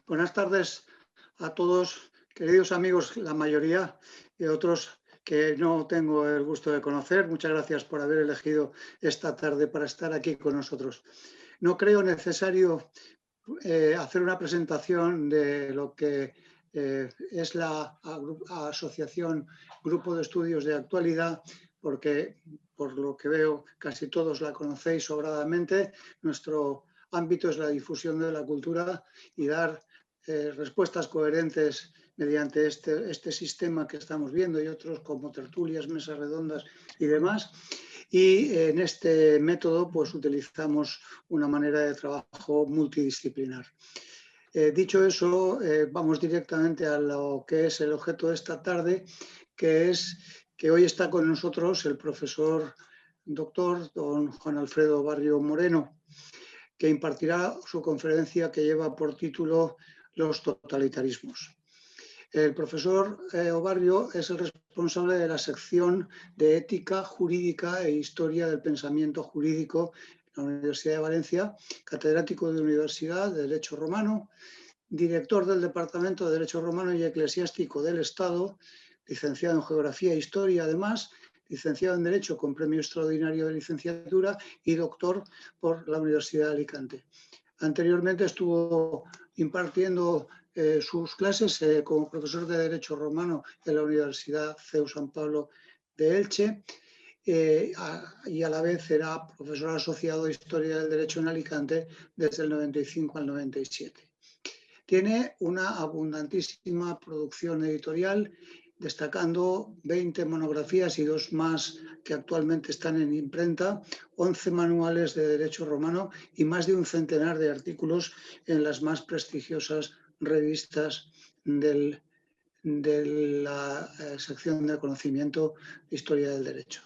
Buenas tardes a todos, queridos amigos, la mayoría y otros que no tengo el gusto de conocer. Muchas gracias por haber elegido esta tarde para estar aquí con nosotros. No creo necesario hacer una presentación de lo que es la asociación Grupo de Estudios de Actualidad, porque por lo que veo casi todos la conocéis sobradamente. Nuestro ámbito es la difusión de la cultura y dar respuestas coherentes mediante este sistema que estamos viendo y otros como tertulias, mesas redondas y demás. Y en este método pues utilizamos una manera de trabajo multidisciplinar. Dicho eso, vamos directamente a lo que es el objeto de esta tarde, que es que hoy está con nosotros el profesor doctor don Juan Alfredo Barrio Moreno, que impartirá su conferencia que lleva por título Los totalitarismos. El profesor Barrio es el responsable de la sección de Ética Jurídica e Historia del Pensamiento Jurídico en la Universidad de Valencia, catedrático de Universidad de Derecho Romano, director del Departamento de Derecho Romano y Eclesiástico del Estado, licenciado en Geografía e Historia, además, licenciado en Derecho con Premio Extraordinario de Licenciatura y doctor por la Universidad de Alicante. Anteriormente estuvo impartiendo sus clases como profesor de Derecho Romano en la Universidad CEU San Pablo de Elche y a la vez era profesor asociado de Historia del Derecho en Alicante desde el 95 al 97. Tiene una abundantísima producción editorial, destacando 20 monografías y 2 más que actualmente están en imprenta, 11 manuales de Derecho Romano y más de un centenar de artículos en las más prestigiosas revistas de la sección de conocimiento de Historia del Derecho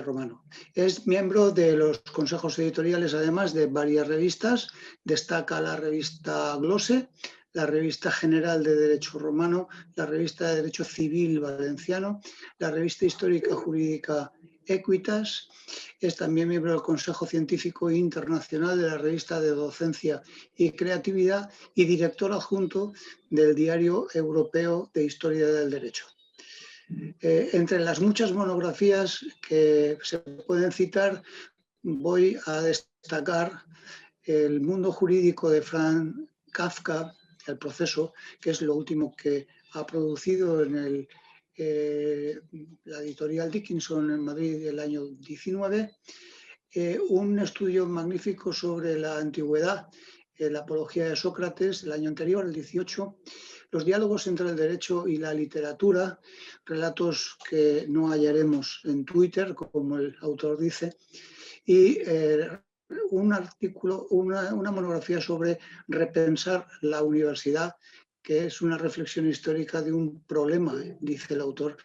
Romano. Es miembro de los consejos editoriales, además, de varias revistas. Destaca la revista Glose, la revista General de Derecho Romano, la revista de Derecho Civil Valenciano, la revista Histórica Jurídica Equitas. Es también miembro del Consejo Científico Internacional de la revista de Docencia y Creatividad y director adjunto del Diario Europeo de Historia del Derecho. Entre las muchas monografías que se pueden citar, voy a destacar El mundo jurídico de Franz Kafka, El proceso, que es lo último que ha producido en la editorial Dickinson en Madrid el año 19. Un estudio magnífico sobre la antigüedad, la apología de Sócrates, el año anterior, el 18. Los diálogos entre el derecho y la literatura, relatos que no hallaremos en Twitter, como el autor dice, y un artículo, una monografía sobre repensar la universidad, que es una reflexión histórica de un problema, dice el autor,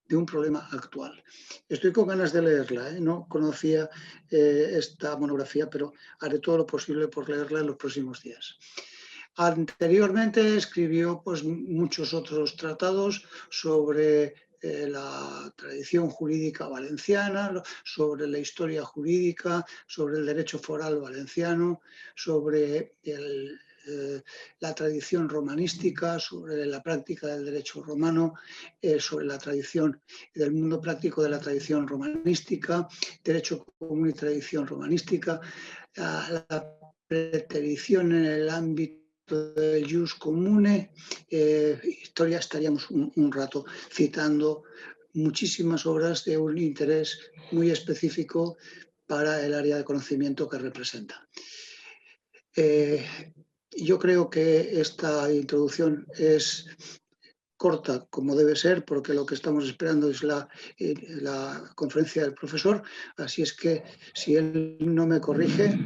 de un problema actual. Estoy con ganas de leerla, no conocía esta monografía, pero haré todo lo posible por leerla en los próximos días. Anteriormente escribió pues, muchos otros tratados sobre la tradición jurídica valenciana, sobre la historia jurídica, sobre el derecho foral valenciano, sobre la tradición romanística, sobre la práctica del derecho romano, sobre la tradición del mundo práctico de la tradición romanística, derecho común y tradición romanística, la preterición en el ámbito del jus comune, historia, estaríamos un rato citando muchísimas obras de un interés muy específico para el área de conocimiento que representa. Yo creo que esta introducción es corta como debe ser, porque lo que estamos esperando es la conferencia del profesor, así es que si él no me corrige,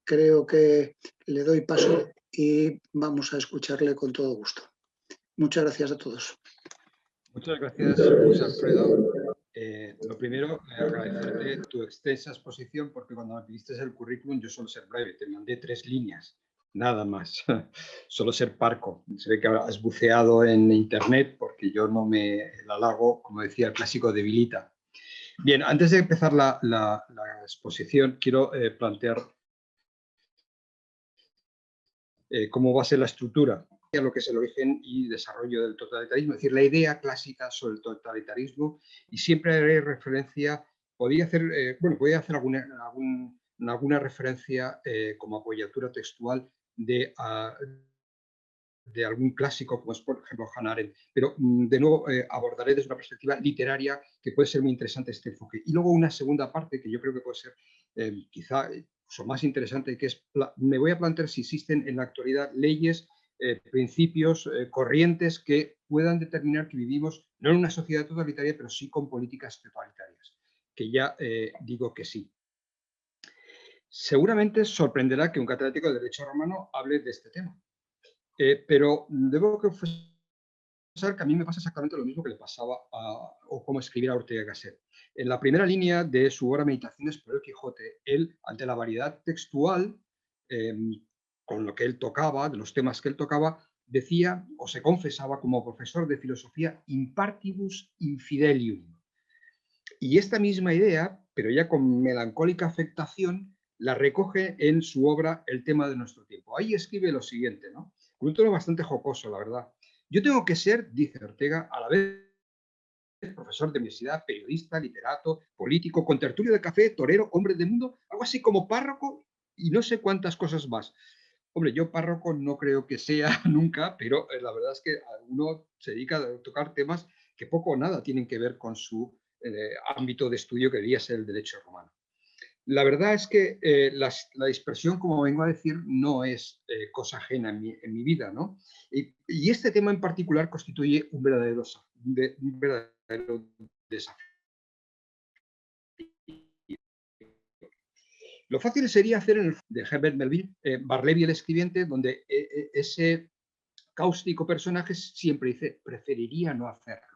creo que le doy paso y vamos a escucharle con todo gusto. Muchas gracias a todos. Muchas gracias, José Alfredo. Lo primero, agradecerte tu extensa exposición, porque cuando me pediste el currículum yo suelo ser breve, te mandé 3 líneas, nada más, suelo ser parco. Se ve que has buceado en internet, porque yo no me la hago, como decía el clásico, debilita. Bien, antes de empezar la exposición, quiero plantear cómo va a ser la estructura, lo que es el origen y desarrollo del totalitarismo, es decir, la idea clásica sobre el totalitarismo, y siempre haré referencia, podía hacer alguna referencia como apoyatura textual de algún clásico, como es por ejemplo Hannah Arendt, pero de nuevo abordaré desde una perspectiva literaria que puede ser muy interesante este enfoque. Y luego una segunda parte que yo creo que puede ser quizá más interesante, que es, me voy a plantear si existen en la actualidad leyes, principios, corrientes que puedan determinar que vivimos no en una sociedad totalitaria, pero sí con políticas totalitarias, que ya digo que sí. Seguramente sorprenderá que un catedrático de Derecho Romano hable de este tema. Pero debo confesar que a mí me pasa exactamente lo mismo que le pasaba o cómo escribir a Ortega y Gasset. En la primera línea de su obra Meditaciones por el Quijote, él, ante la variedad textual, con lo que él tocaba, de los temas que él tocaba, decía o se confesaba como profesor de filosofía in partibus infidelium. Y esta misma idea, pero ya con melancólica afectación, la recoge en su obra El tema de nuestro tiempo. Ahí escribe lo siguiente, ¿no? Con un tono bastante jocoso, la verdad. Yo tengo que ser, dice Ortega, a la vez profesor de universidad, periodista, literato, político, contertulio de café, torero, hombre de mundo, algo así como párroco y no sé cuántas cosas más. Hombre, yo párroco no creo que sea nunca, pero la verdad es que uno se dedica a tocar temas que poco o nada tienen que ver con su ámbito de estudio, que debería ser el derecho romano. La verdad es que la dispersión, como vengo a decir, no es cosa ajena en mi vida, ¿no? Y este tema en particular constituye un verdadero desafío. Lo fácil sería hacer en el de Herbert Melville, Barleby el escribiente, donde ese cáustico personaje siempre dice, preferiría no hacerlo.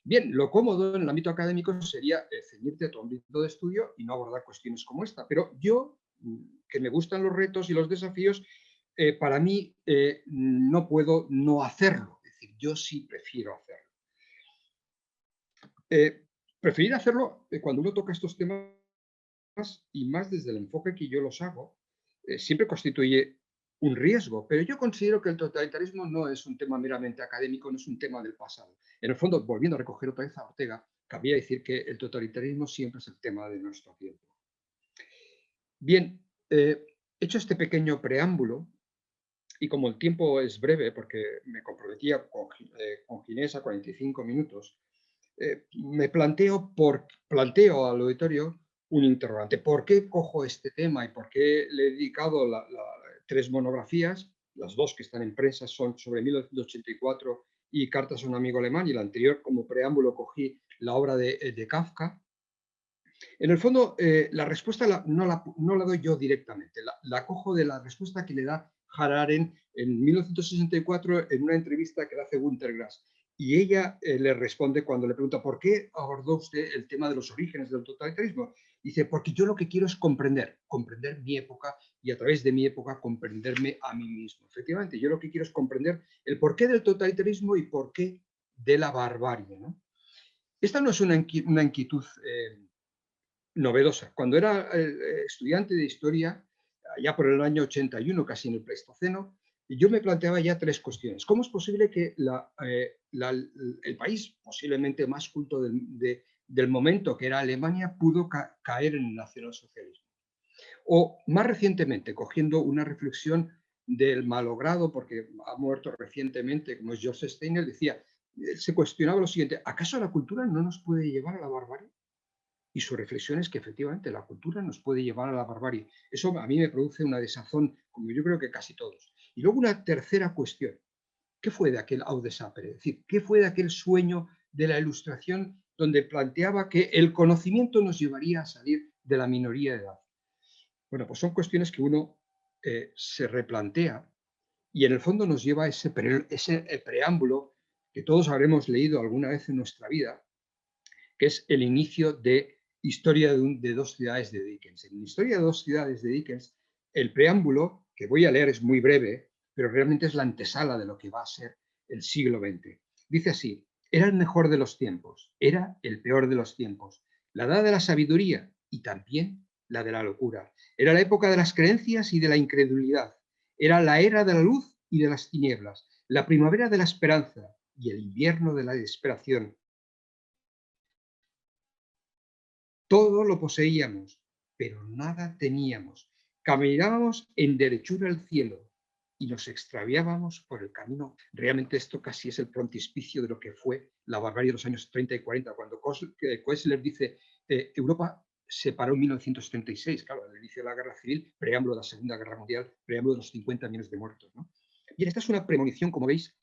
Bien, lo cómodo en el ámbito académico sería ceñirte a tu ámbito de estudio y no abordar cuestiones como esta. Pero yo, que me gustan los retos y los desafíos, para mí no puedo no hacerlo. Es decir, yo sí prefiero hacerlo. Preferir hacerlo cuando uno toca estos temas y más desde el enfoque que yo los hago, siempre constituye un riesgo, pero yo considero que el totalitarismo no es un tema meramente académico, no es un tema del pasado. En el fondo, volviendo a recoger otra vez a Ortega, cabría decir que el totalitarismo siempre es el tema de nuestro tiempo. Bien, hecho este pequeño preámbulo, y como el tiempo es breve, porque me comprometía con Ginés a 45 minutos, me planteo al auditorio un interrogante. ¿Por qué cojo este tema y por qué le he dedicado 3 monografías? Las 2 que están en prensa son sobre 1984 y Cartas a un amigo alemán, y la anterior, como preámbulo, cogí la obra de Kafka. En el fondo, la respuesta no la doy yo directamente, la cojo de la respuesta que le da Hannah Arendt en 1964 en una entrevista que le hace Günter Grass. Y ella le responde cuando le pregunta ¿por qué abordó usted el tema de los orígenes del totalitarismo? Dice, porque yo lo que quiero es comprender mi época y a través de mi época comprenderme a mí mismo. Efectivamente, yo lo que quiero es comprender el porqué del totalitarismo y por qué de la barbarie, ¿no? Esta no es una inquietud novedosa. Cuando era estudiante de historia, allá por el año 81, casi en el Pleistoceno, yo me planteaba ya 3 cuestiones. ¿Cómo es posible que el país posiblemente más culto del momento, que era Alemania, pudo caer en el nacionalsocialismo? O más recientemente, cogiendo una reflexión del malogrado, porque ha muerto recientemente, como es Joseph Steiner, decía, se cuestionaba lo siguiente, ¿acaso la cultura no nos puede llevar a la barbarie? Y su reflexión es que efectivamente la cultura nos puede llevar a la barbarie. Eso a mí me produce una desazón, como yo creo que casi todos. Y luego una tercera cuestión. ¿Qué fue de aquel Aude Sapere? Es decir, ¿qué fue de aquel sueño de la Ilustración donde planteaba que el conocimiento nos llevaría a salir de la minoría de edad? Bueno, pues son cuestiones que uno se replantea y en el fondo nos lleva a ese preámbulo que todos habremos leído alguna vez en nuestra vida, que es el inicio de Historia de 2 ciudades de Dickens. En Historia de 2 ciudades de Dickens, el preámbulo, que voy a leer, es muy breve, pero realmente es la antesala de lo que va a ser el siglo XX. Dice así, era el mejor de los tiempos, era el peor de los tiempos, la edad de la sabiduría y también la de la locura. Era la época de las creencias y de la incredulidad. Era la era de la luz y de las tinieblas, la primavera de la esperanza y el invierno de la desesperación. Todo lo poseíamos, pero nada teníamos. Caminábamos en derechura al cielo y nos extraviábamos por el camino. Realmente esto casi es el frontispicio de lo que fue la barbarie de los años 30 y 40, cuando Koestler dice Europa se paró en 1936, claro, al inicio de la Guerra Civil, preámbulo de la Segunda Guerra Mundial, preámbulo de los 50 millones de muertos, ¿no? Bien, esta es una premonición, como veis,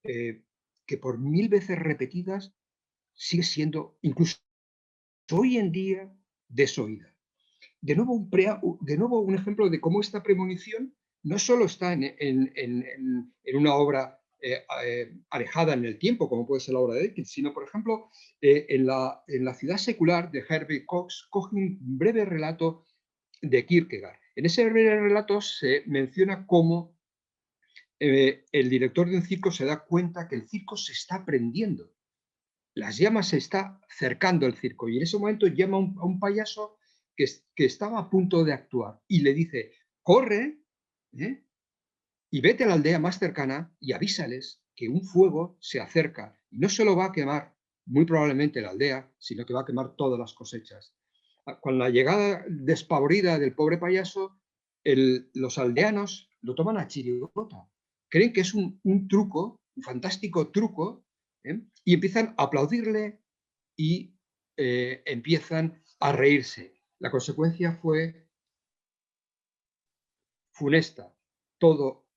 que por 1000 veces repetidas sigue siendo, incluso hoy en día, desoída. De nuevo, un ejemplo de cómo esta premonición no solo está en una obra alejada en el tiempo, como puede ser la obra de Dickens, sino, por ejemplo, en la ciudad secular de Herbert Cox coge un breve relato de Kierkegaard. En ese breve relato se menciona cómo el director de un circo se da cuenta que el circo se está prendiendo. Las llamas se está cercando el circo y en ese momento llama a un payaso que estaba a punto de actuar y le dice, corre y vete a la aldea más cercana y avísales que un fuego se acerca y no solo va a quemar muy probablemente la aldea, sino que va a quemar todas las cosechas. Con la llegada despavorida del pobre payaso, los aldeanos lo toman a chirigota. Creen que es un truco, un fantástico truco, y empiezan a aplaudirle y empiezan a reírse. La consecuencia fue funesta. Todo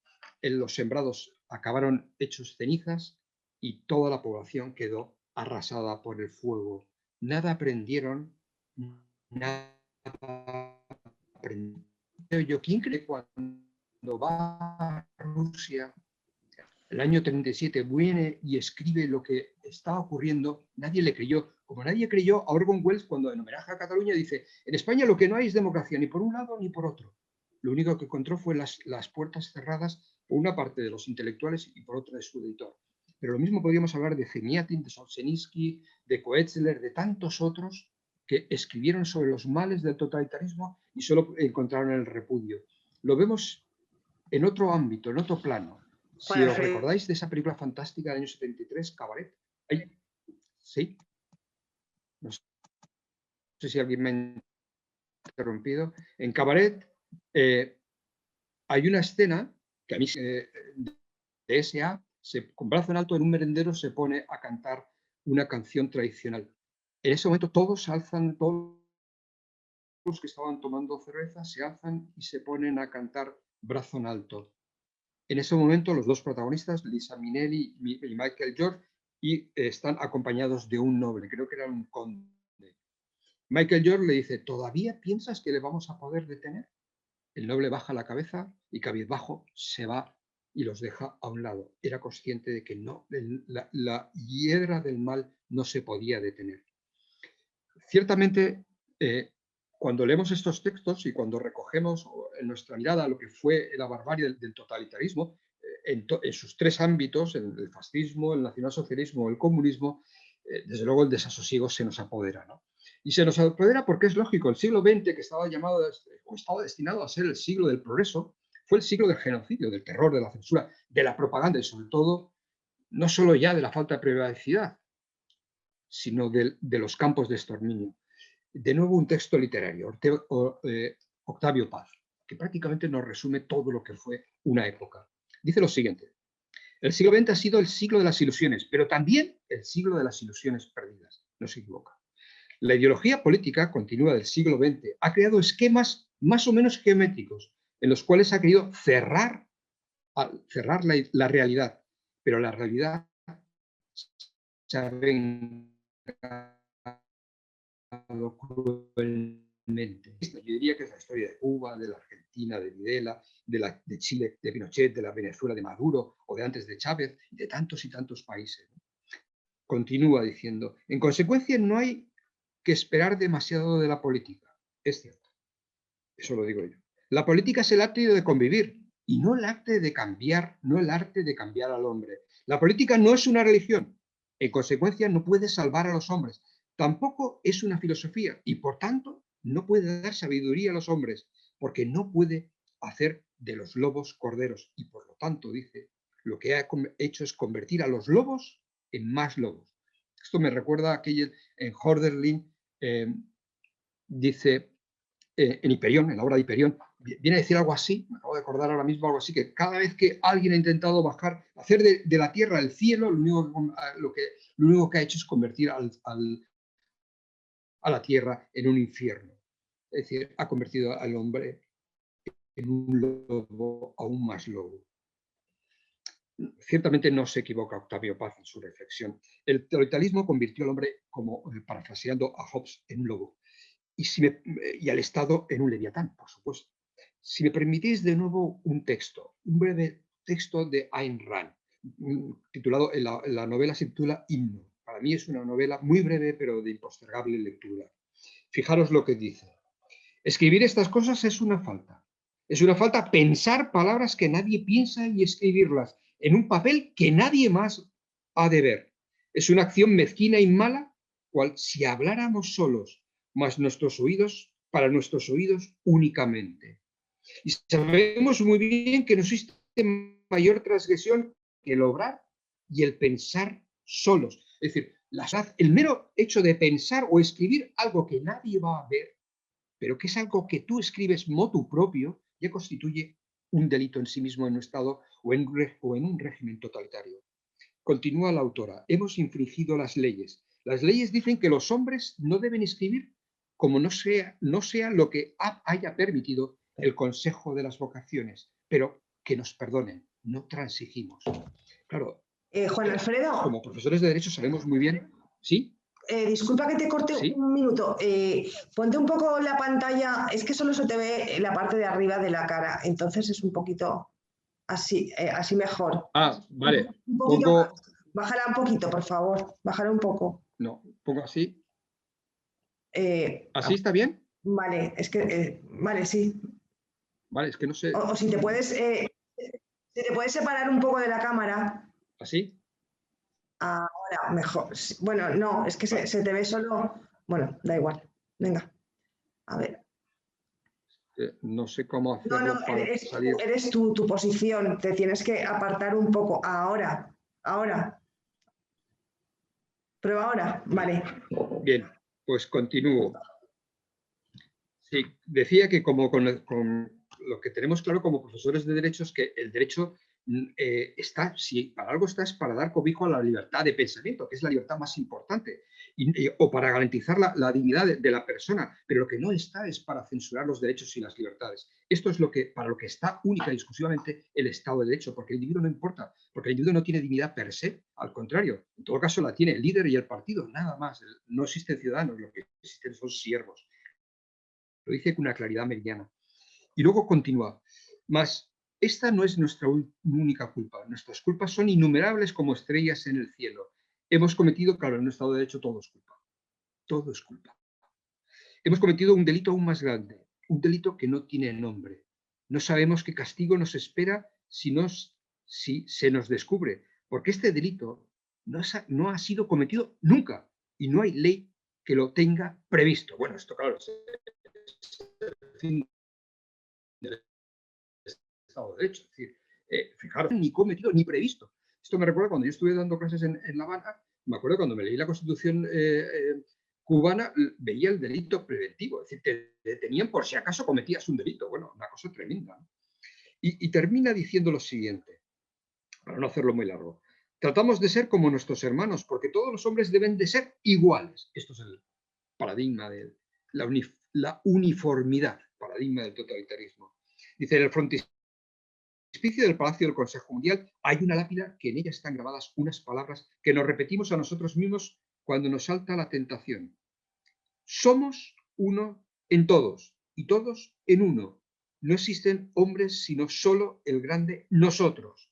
en los sembrados acabaron hechos cenizas y toda la población quedó arrasada por el fuego. Nada aprendieron, nada aprendieron. ¿Quién cree cuando va a Rusia el año 37 viene y escribe lo que está ocurriendo? Nadie le creyó. Como nadie creyó a Orson Welles cuando en homenaje a Cataluña dice, en España lo que no hay es democracia, ni por un lado ni por otro. Lo único que encontró fue las puertas cerradas por una parte de los intelectuales y por otra de su editor. Pero lo mismo podríamos hablar de Zeniatin, de Solzhenitsyn, de Koestler, de tantos otros que escribieron sobre los males del totalitarismo y solo encontraron el repudio. Lo vemos en otro ámbito, en otro plano. Si os recordáis de esa película fantástica del año 73, Cabaret, ¿sí? No sé si alguien me ha interrumpido. En Cabaret hay una escena que a mí de S.A. con brazo en alto en un merendero se pone a cantar una canción tradicional. En ese momento todos se alzan, todos los que estaban tomando cerveza se alzan y se ponen a cantar brazo en alto. En ese momento los dos protagonistas, Lisa Minnelli y Michael York, están acompañados de un noble, creo que era un conde. Michael York le dice, ¿todavía piensas que le vamos a poder detener? El noble baja la cabeza y cabizbajo se va y los deja a un lado. Era consciente de que no, la hiedra del mal no se podía detener. Ciertamente, cuando leemos estos textos y cuando recogemos en nuestra mirada lo que fue la barbarie del totalitarismo, en sus tres ámbitos, el fascismo, el nacionalsocialismo o el comunismo, desde luego el desasosiego se nos apodera, ¿no? Y se nos apodera porque es lógico, el siglo XX, que estaba destinado a ser el siglo del progreso, fue el siglo del genocidio, del terror, de la censura, de la propaganda y sobre todo, no solo ya de la falta de privacidad, sino de los campos de exterminio. De nuevo un texto literario, Octavio Paz, que prácticamente nos resume todo lo que fue una época. Dice lo siguiente, el siglo XX ha sido el siglo de las ilusiones, pero también el siglo de las ilusiones perdidas, no se equivoca. La ideología política continua del siglo XX ha creado esquemas más o menos geométricos en los cuales ha querido cerrar la realidad, pero la realidad se ha cruelmente. Yo diría que es la historia de Cuba, de la Argentina, de Videla, de Chile, de Pinochet, de la Venezuela de Maduro o de antes de Chávez y de tantos y tantos países. Continúa diciendo, en consecuencia no hay que esperar demasiado de la política. Es cierto, eso lo digo yo. La política es el arte de convivir y no el arte de cambiar, no el arte de cambiar al hombre. La política no es una religión, en consecuencia no puede salvar a los hombres. Tampoco es una filosofía y por tanto no puede dar sabiduría a los hombres porque no puede hacer de los lobos corderos y por lo tanto, dice, lo que ha hecho es convertir a los lobos en más lobos. Esto me recuerda a aquel en Hölderlin, dice, en Hiperión, en la obra de Hiperión, viene a decir algo así, me acabo de acordar ahora mismo algo así, que cada vez que alguien ha intentado bajar, hacer de la tierra el cielo, lo único que ha hecho es convertir a la tierra en un infierno. Es decir, ha convertido al hombre en un lobo aún más lobo. Ciertamente no se equivoca Octavio Paz en su reflexión. El totalitarismo convirtió al hombre, como parafraseando a Hobbes, en un lobo y al Estado en un leviatán, por supuesto. Si me permitís de nuevo un texto, un breve texto de Ayn Rand, titulado, la novela se titula Himno. Para mí es una novela muy breve, pero de impostergable lectura. Fijaros lo que dice. Escribir estas cosas es una falta. Es una falta pensar palabras que nadie piensa y escribirlas en un papel que nadie más ha de ver. Es una acción mezquina y mala, cual si habláramos solos, más nuestros oídos, para nuestros oídos únicamente. Y sabemos muy bien que no existe mayor transgresión que el obrar y el pensar solos. Es decir, el mero hecho de pensar o escribir algo que nadie va a ver, pero que es algo que tú escribes motu propio, ya constituye un delito en sí mismo en un Estado o en un régimen totalitario. Continúa la autora. Hemos infringido las leyes. Las leyes dicen que los hombres no deben escribir como no sea lo que haya permitido el Consejo de las Vocaciones, pero que nos perdonen, no transigimos. Claro, Juan Alfredo. Como profesores de Derecho sabemos muy bien, ¿sí? Disculpa que te corte ¿Sí? un minuto. Ponte un poco la pantalla, es que solo se te ve la parte de arriba de la cara, entonces es un poquito así, así mejor. Ah, vale. Un poquito, bájala un poquito, por favor, bájala un poco. No, pongo así. ¿Así está bien? Vale, es que, vale, sí. Vale, es que no sé. O si te puedes separar un poco de la cámara. ¿Así? Ahora, mejor. Bueno, no, es que vale. se te ve solo. Bueno, da igual. Venga, a ver. No sé cómo hacerlo para salir. Eres tu posición, te tienes que apartar un poco. Ahora. Prueba ahora, vale. Bien, pues continúo. Sí, decía que como con lo que tenemos claro como profesores de Derecho es que el derecho está, si para algo está, es para dar cobijo a la libertad de pensamiento, que es la libertad más importante, o para garantizar la dignidad de la persona, pero lo que no está es para censurar los derechos y las libertades. Esto es para lo que está única y exclusivamente el Estado de Derecho, porque el individuo no importa, porque el individuo no tiene dignidad per se, al contrario, en todo caso la tiene el líder y el partido, nada más. No existen ciudadanos, lo que existen son siervos. Lo dice con una claridad meridiana. Y luego continúa. Mas esta no es nuestra única culpa. Nuestras culpas son innumerables como estrellas en el cielo. Hemos cometido, claro, en un Estado de Derecho todo es culpa. Todo es culpa. Hemos cometido un delito aún más grande, un delito que no tiene nombre. No sabemos qué castigo nos espera si se nos descubre, porque este delito no ha sido cometido nunca y no hay ley que lo tenga previsto. Bueno, esto claro, es el fin del Estado de Derecho. Es decir, fijaros, ni cometido ni previsto. Esto me recuerda cuando yo estuve dando clases en La Habana, me acuerdo cuando me leí la Constitución cubana, veía el delito preventivo. Es decir, te detenían por si acaso cometías un delito. Bueno, una cosa tremenda, ¿no? Y termina diciendo lo siguiente, para no hacerlo muy largo. Tratamos de ser como nuestros hermanos, porque todos los hombres deben de ser iguales. Esto es el paradigma de la uniformidad, paradigma del totalitarismo. Dice, en el frontispicio del Palacio del Consejo Mundial hay una lápida que en ella están grabadas unas palabras que nos repetimos a nosotros mismos cuando nos salta la tentación. Somos uno en todos y todos en uno. No existen hombres sino solo el grande nosotros.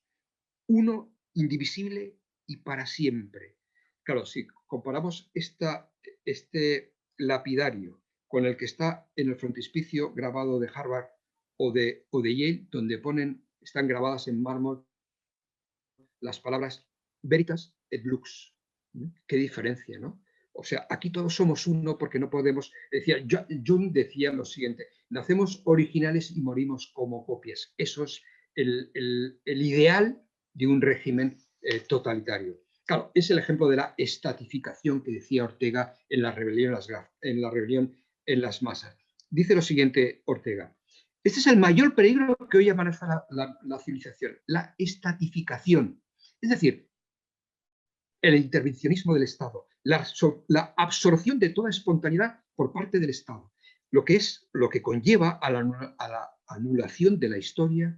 Uno indivisible y para siempre. Claro, si comparamos este lapidario con el que está en el frontispicio grabado de Harvard o de Yale, donde están grabadas en mármol las palabras veritas et lux. ¿Qué diferencia, no? O sea, aquí todos somos uno porque no podemos... Decía, Jung decía lo siguiente, nacemos originales y morimos como copias. Eso es el ideal de un régimen totalitario. Claro, es el ejemplo de la estatificación que decía Ortega en la rebelión en las masas. Dice lo siguiente Ortega, este es el mayor peligro que hoy amenaza la civilización, la estatificación. Es decir, el intervencionismo del Estado, la absorción de toda espontaneidad por parte del Estado, lo que conlleva a la anulación de la historia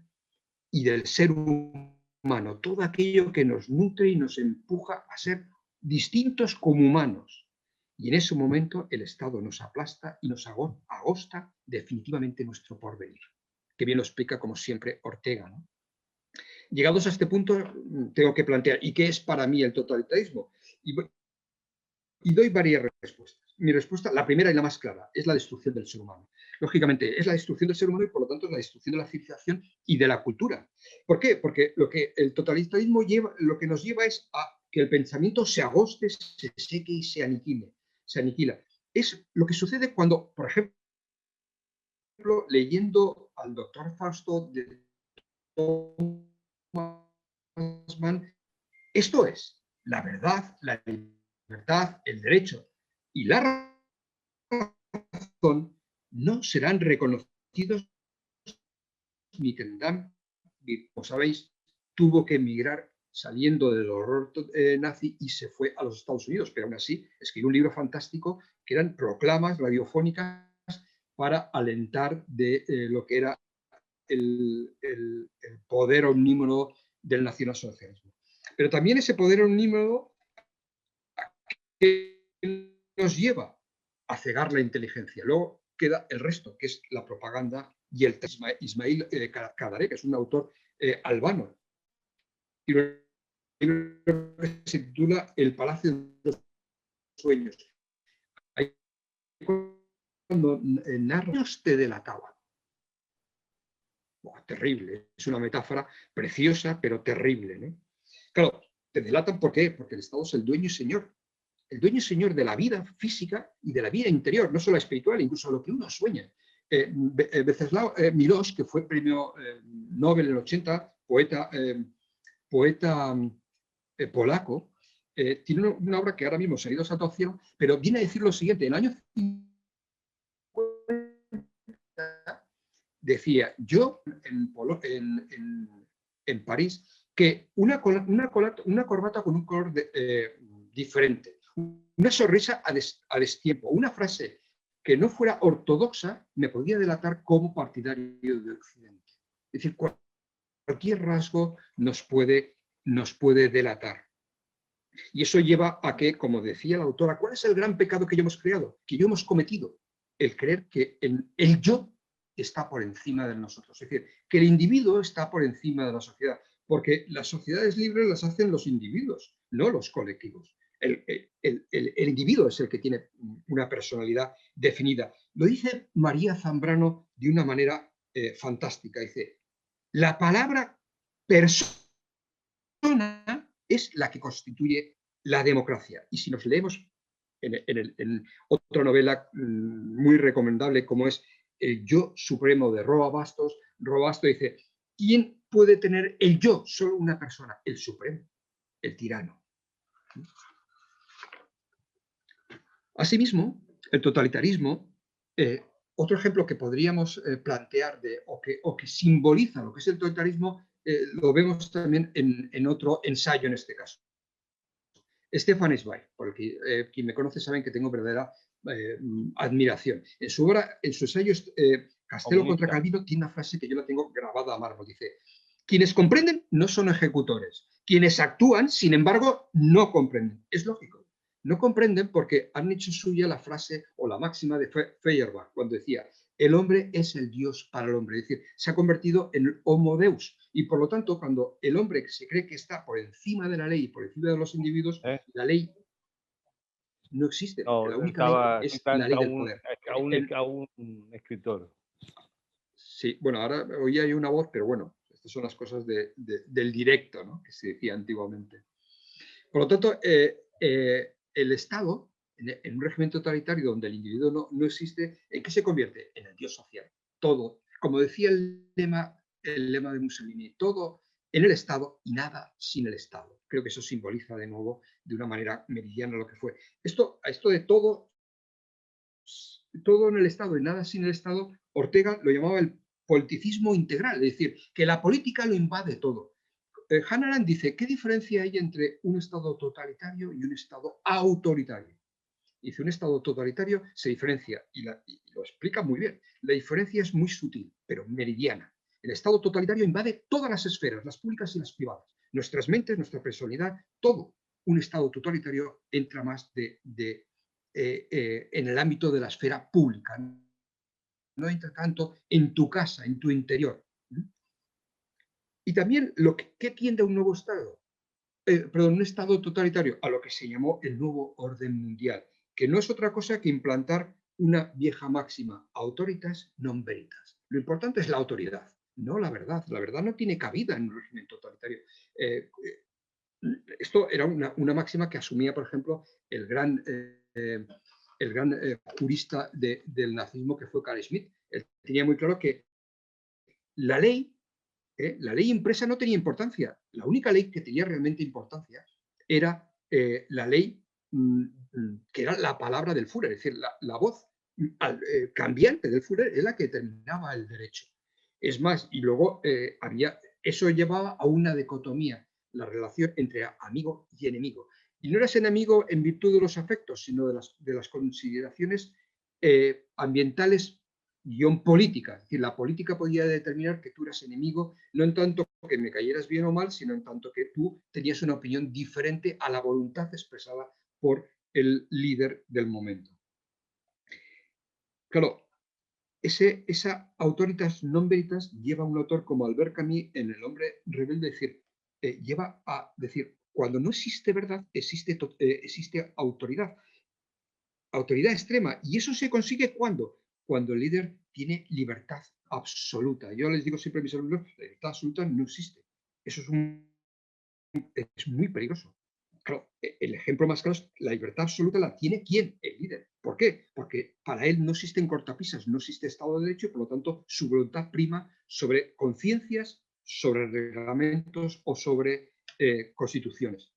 y del ser humano, todo aquello que nos nutre y nos empuja a ser distintos como humanos. Y en ese momento el Estado nos aplasta y nos agosta definitivamente nuestro porvenir, que bien lo explica como siempre Ortega, ¿no? Llegados a este punto, tengo que plantear, ¿y qué es para mí el totalitarismo? Y doy varias respuestas. Mi respuesta, la primera y la más clara, es la destrucción del ser humano. Lógicamente, es la destrucción del ser humano y por lo tanto es la destrucción de la civilización y de la cultura. ¿Por qué? Porque lo que el totalitarismo lo que nos lleva es a que el pensamiento se agoste, se seque y se aniquila. Es lo que sucede cuando, por ejemplo, leyendo al doctor Fausto de Thomas Mann, esto es la verdad, la libertad, el derecho y la razón no serán reconocidos ni tendrán, como sabéis, tuvo que emigrar saliendo del horror nazi y se fue a los Estados Unidos, pero aún así escribió un libro fantástico que eran proclamas radiofónicas para alentar de lo que era el poder omnímodo del nacionalsocialismo. Pero también ese poder omnímodo que nos lleva a cegar la inteligencia. Luego queda el resto, que es la propaganda y el Ismail Kadare, que es un autor albano. Y que se titula El Palacio de los Sueños. Ahí cuando narra te delataba. Terrible, es una metáfora preciosa, pero terrible, ¿no? Claro, te delatan ¿por qué? Porque el Estado es el dueño y señor. El dueño y señor de la vida física y de la vida interior, no solo la espiritual, incluso lo que uno sueña. Wenceslao Milosz, que fue premio Nobel en el 80, poeta polaco, tiene una obra que ahora mismo se ha ido salto al cielo, pero viene a decir lo siguiente, en el año 50 decía, yo en París, que una corbata con un color diferente, una sonrisa a destiempo, una frase que no fuera ortodoxa, me podía delatar como partidario de Occidente. Es decir, cualquier rasgo nos puede delatar. Y eso lleva a que, como decía la autora, ¿cuál es el gran pecado que yo hemos creado? Que yo hemos cometido. El creer que el yo está por encima de nosotros. Es decir, que el individuo está por encima de la sociedad. Porque las sociedades libres las hacen los individuos, no los colectivos. El individuo es el que tiene una personalidad definida. Lo dice María Zambrano de una manera fantástica. Dice, la palabra persona es la que constituye la democracia. Y si nos leemos en otra novela muy recomendable como es El Yo Supremo de Roa Bastos dice, ¿quién puede tener el yo? Solo una persona, el supremo, el tirano. Asimismo, el totalitarismo, otro ejemplo que podríamos plantear o que simboliza lo que es el totalitarismo, lo vemos también en otro ensayo en este caso. Stefan Zweig, por quien me conoce saben que tengo verdadera admiración. En su obra, en sus ensayos Castelo contra Calvino, tiene una frase que yo la tengo grabada a mármol. Dice, quienes comprenden no son ejecutores. Quienes actúan, sin embargo, no comprenden. Es lógico. No comprenden porque han hecho suya la frase o la máxima de Feuerbach, cuando decía, el hombre es el Dios para el hombre. Es decir, se ha convertido en el homo deus. Y por lo tanto, cuando el hombre se cree que está por encima de la ley y por encima de los individuos, la ley no existe. No, la única ley es la ley del poder. A un escritor. Sí, bueno, ahora hoy hay una voz, pero bueno, estas son las cosas del directo, ¿no? Que se decía antiguamente. Por lo tanto, el Estado en un régimen totalitario donde el individuo no existe, ¿en qué se convierte? En el dios social. Todo, como decía el lema de Mussolini, todo en el Estado y nada sin el Estado. Creo que eso simboliza de nuevo de una manera meridiana lo que fue. Esto de todo en el Estado y nada sin el Estado, Ortega lo llamaba el politicismo integral, es decir, que la política lo invade todo. Hannah Arendt dice, ¿qué diferencia hay entre un Estado totalitario y un Estado autoritario? Dice, un Estado totalitario se diferencia, y lo explica muy bien, la diferencia es muy sutil, pero meridiana. El Estado totalitario invade todas las esferas, las públicas y las privadas, nuestras mentes, nuestra personalidad, todo. Un Estado totalitario entra más en el ámbito de la esfera pública, no entra tanto en tu casa, en tu interior. Y también, ¿qué tiende a un nuevo Estado? Un Estado totalitario, a lo que se llamó el nuevo orden mundial, que no es otra cosa que implantar una vieja máxima, autoritas non veritas. Lo importante es la autoridad, no la verdad. La verdad no tiene cabida en un régimen totalitario. Esto era una máxima que asumía, por ejemplo, el gran jurista del nazismo que fue Carl Schmitt. Él tenía muy claro que la ley impresa no tenía importancia. La única ley que tenía realmente importancia era la ley que era la palabra del Führer, es decir, la voz cambiante del Führer es la que determinaba el derecho. Es más, y luego eso llevaba a una dicotomía, la relación entre amigo y enemigo. Y no eras enemigo en virtud de los afectos, sino de las consideraciones ambientales política. Es decir, la política podía determinar que tú eras enemigo, no en tanto que me cayeras bien o mal, sino en tanto que tú tenías una opinión diferente a la voluntad expresada por el líder del momento. Claro, esa autoritas non veritas lleva a un autor como Albert Camus en El hombre rebelde, lleva a decir, cuando no existe verdad, existe autoridad. Autoridad extrema. ¿Y eso se consigue cuando? Cuando el líder tiene libertad absoluta. Yo les digo siempre a mis alumnos, la libertad absoluta no existe. Eso es muy peligroso. Claro, el ejemplo más claro es la libertad absoluta la tiene ¿quién? El líder. ¿Por qué? Porque para él no existen cortapisas, no existe Estado de Derecho y por lo tanto su voluntad prima sobre conciencias, sobre reglamentos o sobre constituciones.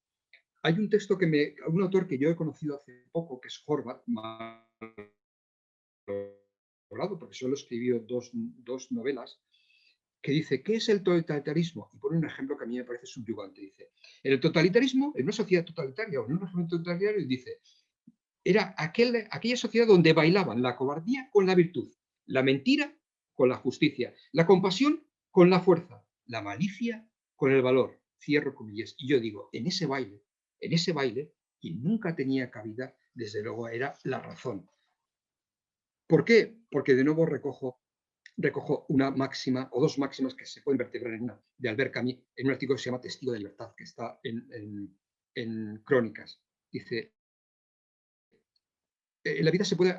Hay un texto un autor que yo he conocido hace poco, que es Horvath, porque solo escribió dos novelas, que dice, ¿qué es el totalitarismo? Y pone un ejemplo que a mí me parece subyugante. Dice, el totalitarismo, en una sociedad totalitaria o en un régimen totalitario, dice, era aquella sociedad donde bailaban la cobardía con la virtud, la mentira con la justicia, la compasión con la fuerza, la malicia con el valor. Cierro comillas. Y yo digo, en ese baile, y nunca tenía cabida, desde luego, era la razón. ¿Por qué? Porque de nuevo recojo una máxima o dos máximas que se pueden vertebrar en una, de Albert Camus, en un artículo que se llama Testigo de Libertad, que está en Crónicas. Dice, la vida se puede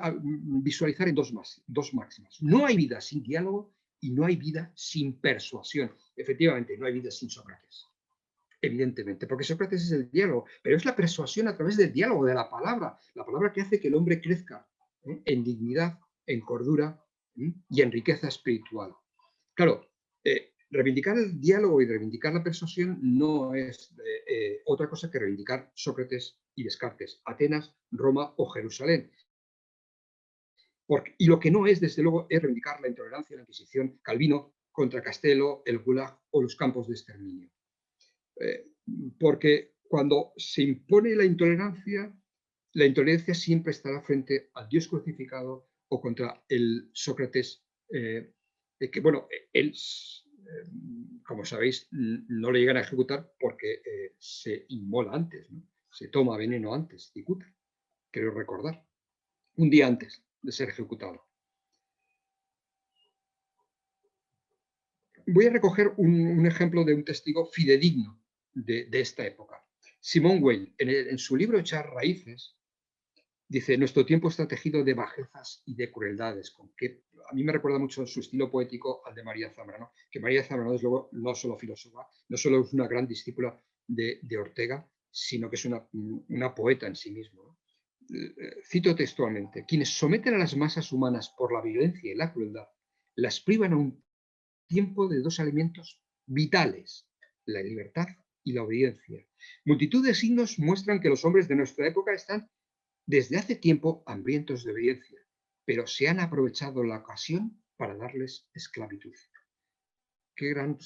visualizar en dos máximas. No hay vida sin diálogo y no hay vida sin persuasión. Efectivamente, no hay vida sin Sócrates. Evidentemente, porque Sócrates es el diálogo, pero es la persuasión a través del diálogo, de la palabra que hace que el hombre crezca en dignidad, en cordura y en riqueza espiritual. Claro, reivindicar el diálogo y reivindicar la persuasión no es otra cosa que reivindicar Sócrates y Descartes, Atenas, Roma o Jerusalén. Y lo que no es, desde luego, es reivindicar la intolerancia, la Inquisición, Calvino contra Castelo, el Gulag o los campos de exterminio. Porque cuando se impone la intolerancia siempre estará frente al Dios crucificado o contra el Sócrates, que, bueno, él, como sabéis, no le llegan a ejecutar porque se inmola antes, ¿no? Se toma veneno antes, cicuta, quiero recordar, un día antes de ser ejecutado. Voy a recoger un ejemplo de un testigo fidedigno de esta época. Simone Weil, en su libro Echar Raíces, dice, nuestro tiempo está tejido de bajezas y de crueldades, que a mí me recuerda mucho su estilo poético al de María Zambrano, que María Zambrano es luego no solo filósofa, no solo es una gran discípula de Ortega, sino que es una poeta en sí misma, ¿no? cito textualmente, quienes someten a las masas humanas por la violencia y la crueldad, las privan a un tiempo de dos alimentos vitales, la libertad y la obediencia. Multitud de signos muestran que los hombres de nuestra época están desde hace tiempo hambrientos de obediencia, pero se han aprovechado la ocasión para darles esclavitud. Qué gran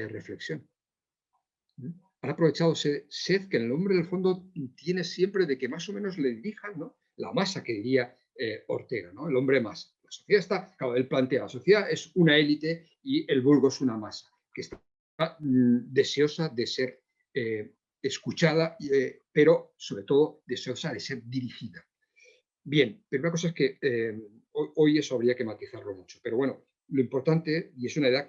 reflexión. Han aprovechado sed que el hombre en el fondo tiene siempre de que más o menos le dirijan, ¿no?, la masa, que diría Ortega, ¿no?, el hombre masa. La sociedad está, claro, él plantea, la sociedad es una élite y el vulgo es una masa, que está deseosa de ser escuchada, pero sobre todo deseosa de ser dirigida. Bien, pero una cosa es que hoy eso habría que matizarlo mucho, pero bueno, lo importante, y es una idea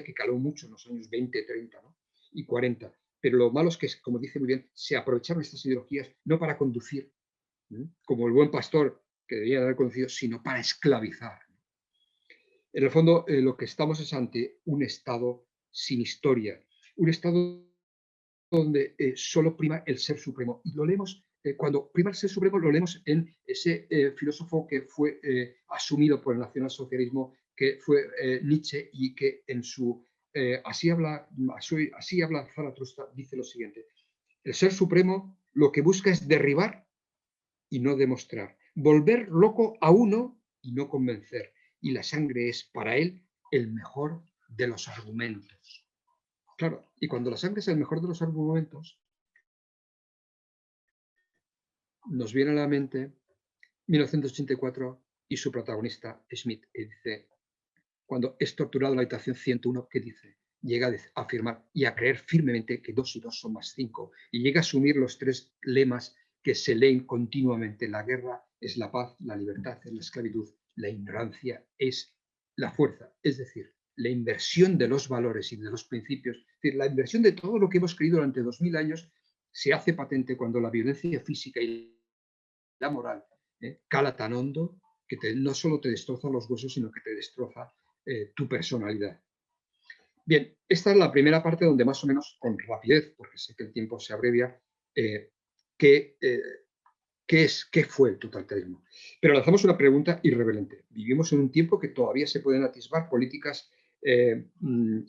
que caló mucho en los años 20, 30, ¿no?, y 40, pero lo malo es que, como dice muy bien, se aprovecharon estas ideologías no para conducir, como el buen pastor que debía haber conducido, sino para esclavizar. En el fondo, lo que estamos es ante un Estado sin historia, un Estado donde solo prima el ser supremo. Y lo leemos, cuando prima el ser supremo, lo leemos en ese filósofo que fue asumido por el nacionalsocialismo, que fue Nietzsche, y que en su así habla Zaratustra, dice lo siguiente: el ser supremo lo que busca es derribar y no demostrar, volver loco a uno y no convencer, y la sangre es para él el mejor de los argumentos. Claro, y cuando la sangre es el mejor de los argumentos, nos viene a la mente 1984 y su protagonista Smith, que dice, cuando es torturado en la habitación 101, que dice, llega a afirmar y a creer firmemente que 2 y 2 son más 5, y llega a asumir los 3 lemas que se leen continuamente: la guerra es la paz, la libertad es la esclavitud, la ignorancia es la fuerza. Es decir, la inversión de los valores y de los principios, es decir, la inversión de todo lo que hemos creído durante 2000 años, se hace patente cuando la violencia física y la moral cala tan hondo que no solo te destroza los huesos, sino que te destroza tu personalidad. Bien, esta es la primera parte donde más o menos, con rapidez, porque sé que el tiempo se abrevia, ¿qué fue el totalitarismo? Pero lanzamos una pregunta irreverente. Vivimos en un tiempo que todavía se pueden atisbar políticas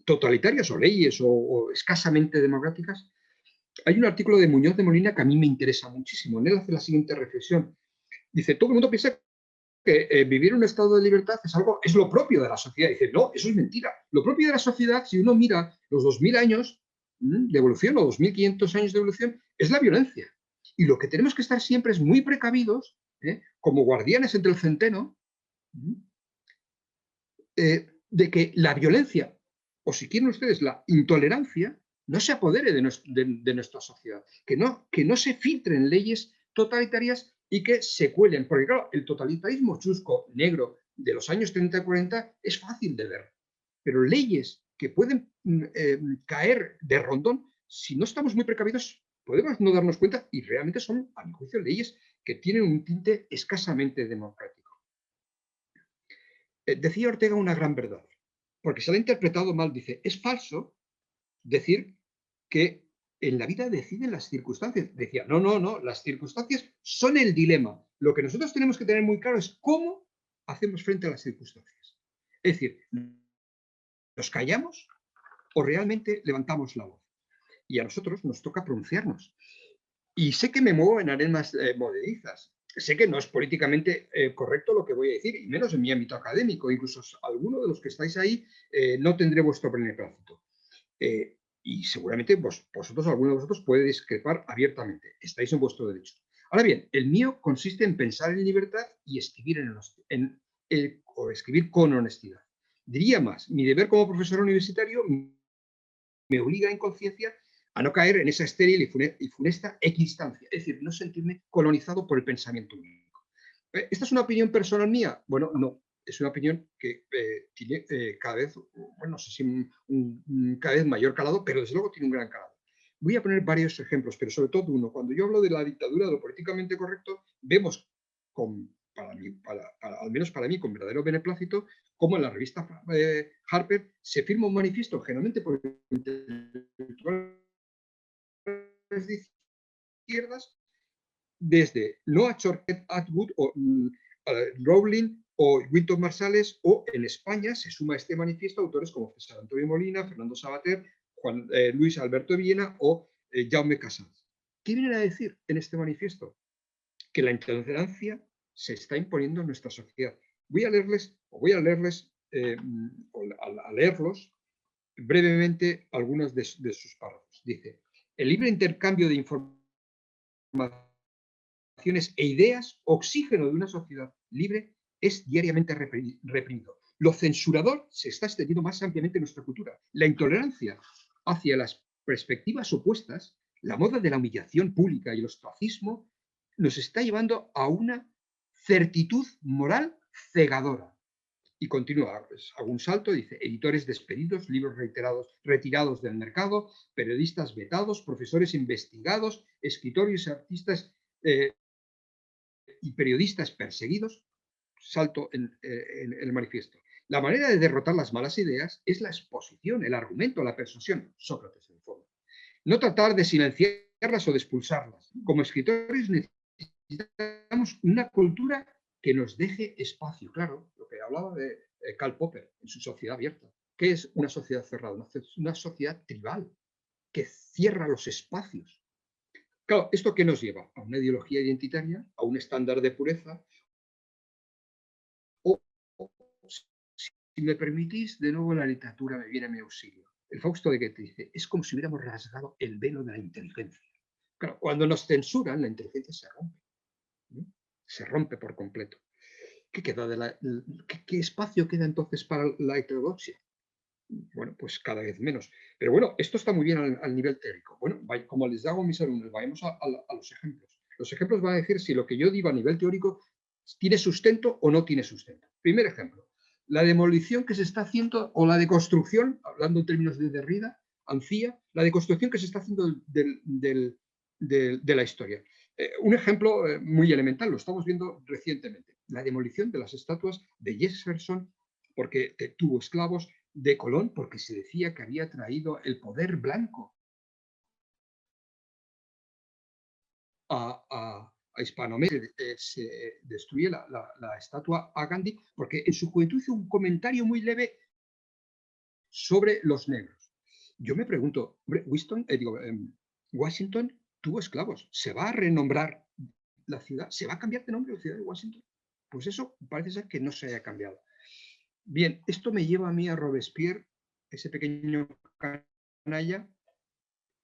totalitarias o leyes o escasamente democráticas. Hay un artículo de Muñoz de Molina que a mí me interesa muchísimo. En él hace la siguiente reflexión. Dice, todo el mundo piensa que vivir en un estado de libertad es lo propio de la sociedad. Dice, no, eso es mentira. Lo propio de la sociedad, si uno mira los 2000 años de evolución o 2500 años de evolución, es la violencia. Y lo que tenemos que estar siempre es muy precavidos, como guardianes entre el centeno, de que la violencia, o si quieren ustedes, la intolerancia, no se apodere de nuestra sociedad, que no se filtren leyes totalitarias y que se cuelen. Porque claro, el totalitarismo chusco, negro, de los años 30 y 40 es fácil de ver, pero leyes que pueden caer de rondón, si no estamos muy precavidos, podemos no darnos cuenta, y realmente son, a mi juicio, leyes que tienen un tinte escasamente democrático. Decía Ortega una gran verdad, porque se la ha interpretado mal. Dice, es falso decir que en la vida deciden las circunstancias. Decía, no, las circunstancias son el dilema. Lo que nosotros tenemos que tener muy claro es cómo hacemos frente a las circunstancias. Es decir, ¿nos callamos o realmente levantamos la voz? Y a nosotros nos toca pronunciarnos. Y sé que me muevo en arenas movedizas. Sé que no es políticamente correcto lo que voy a decir, y menos en mi ámbito académico. Incluso alguno de los que estáis ahí no tendré vuestro beneplácito. Y seguramente vosotros, alguno de vosotros, puede discrepar abiertamente. Estáis en vuestro derecho. Ahora bien, el mío consiste en pensar en libertad y escribir, escribir con honestidad. Diría más, mi deber como profesor universitario me obliga en conciencia a no caer en esa estéril y funesta equidistancia, es decir, no sentirme colonizado por el pensamiento único. ¿Esta es una opinión personal mía? Bueno, no, es una opinión que tiene cada vez, bueno, no sé si cada vez mayor calado, pero desde luego tiene un gran calado. Voy a poner varios ejemplos, pero sobre todo uno. Cuando yo hablo de la dictadura, de lo políticamente correcto, vemos, al menos para mí, con verdadero beneplácito, como en la revista Harper se firma un manifiesto generalmente por intelectuales de izquierdas desde Noah Chorket Atwood o Rowling o Winton Marsalis, o en España se suma a este manifiesto autores como César Antonio Molina, Fernando Sabater, Luis Alberto Villena o Jaume Casals. ¿Qué vienen a decir en este manifiesto? Que la intolerancia se está imponiendo en nuestra sociedad. Voy a leerles brevemente algunos de sus párrafos. Dice: el libre intercambio de informaciones e ideas, oxígeno de una sociedad libre, es diariamente reprimido. Lo censurador se está extendiendo más ampliamente en nuestra cultura. La intolerancia hacia las perspectivas opuestas, la moda de la humillación pública y el ostracismo, nos está llevando a una certitud moral cegadora. Y continúa, hago un salto, dice: editores despedidos, libros retirados del mercado, periodistas vetados, profesores investigados, escritores y artistas y periodistas perseguidos. Salto en el manifiesto. La manera de derrotar las malas ideas es la exposición, el argumento, la persuasión. Sócrates, en el fondo. No tratar de silenciarlas o de expulsarlas. Como escritores necesitamos una cultura que nos deje espacio. Claro, lo que hablaba de Karl Popper en su Sociedad Abierta. ¿Qué es una sociedad cerrada? Una sociedad tribal que cierra los espacios. Claro, ¿esto qué nos lleva? A una ideología identitaria, a un estándar de pureza. Si me permitís, de nuevo la literatura me viene a mi auxilio. El Fausto de Goethe dice: es como si hubiéramos rasgado el velo de la inteligencia. Claro, cuando nos censuran, la inteligencia se rompe. ¿No? Se rompe por completo. ¿Qué queda ¿qué espacio queda entonces para la heterodoxia? Bueno, pues cada vez menos. Pero bueno, esto está muy bien al nivel teórico. Bueno, como les hago a mis alumnos, vayamos a los ejemplos. Los ejemplos van a decir si lo que yo digo a nivel teórico tiene sustento o no tiene sustento. Primer ejemplo: la demolición que se está haciendo, o la deconstrucción, hablando en términos de Derrida, Ancía, la deconstrucción que se está haciendo de la historia. Un ejemplo muy elemental, lo estamos viendo recientemente: la demolición de las estatuas de Jefferson porque tuvo esclavos, de Colón porque se decía que había traído el poder blanco a Hispanoamérica. Se destruye la estatua a Gandhi porque en su juventud hizo un comentario muy leve sobre los negros. Yo me pregunto, hombre, Washington tuvo esclavos. ¿Se va a renombrar la ciudad? ¿Se va a cambiar de nombre la ciudad de Washington? Pues eso parece ser que no se haya cambiado. Bien, esto me lleva a mí a Robespierre, ese pequeño canalla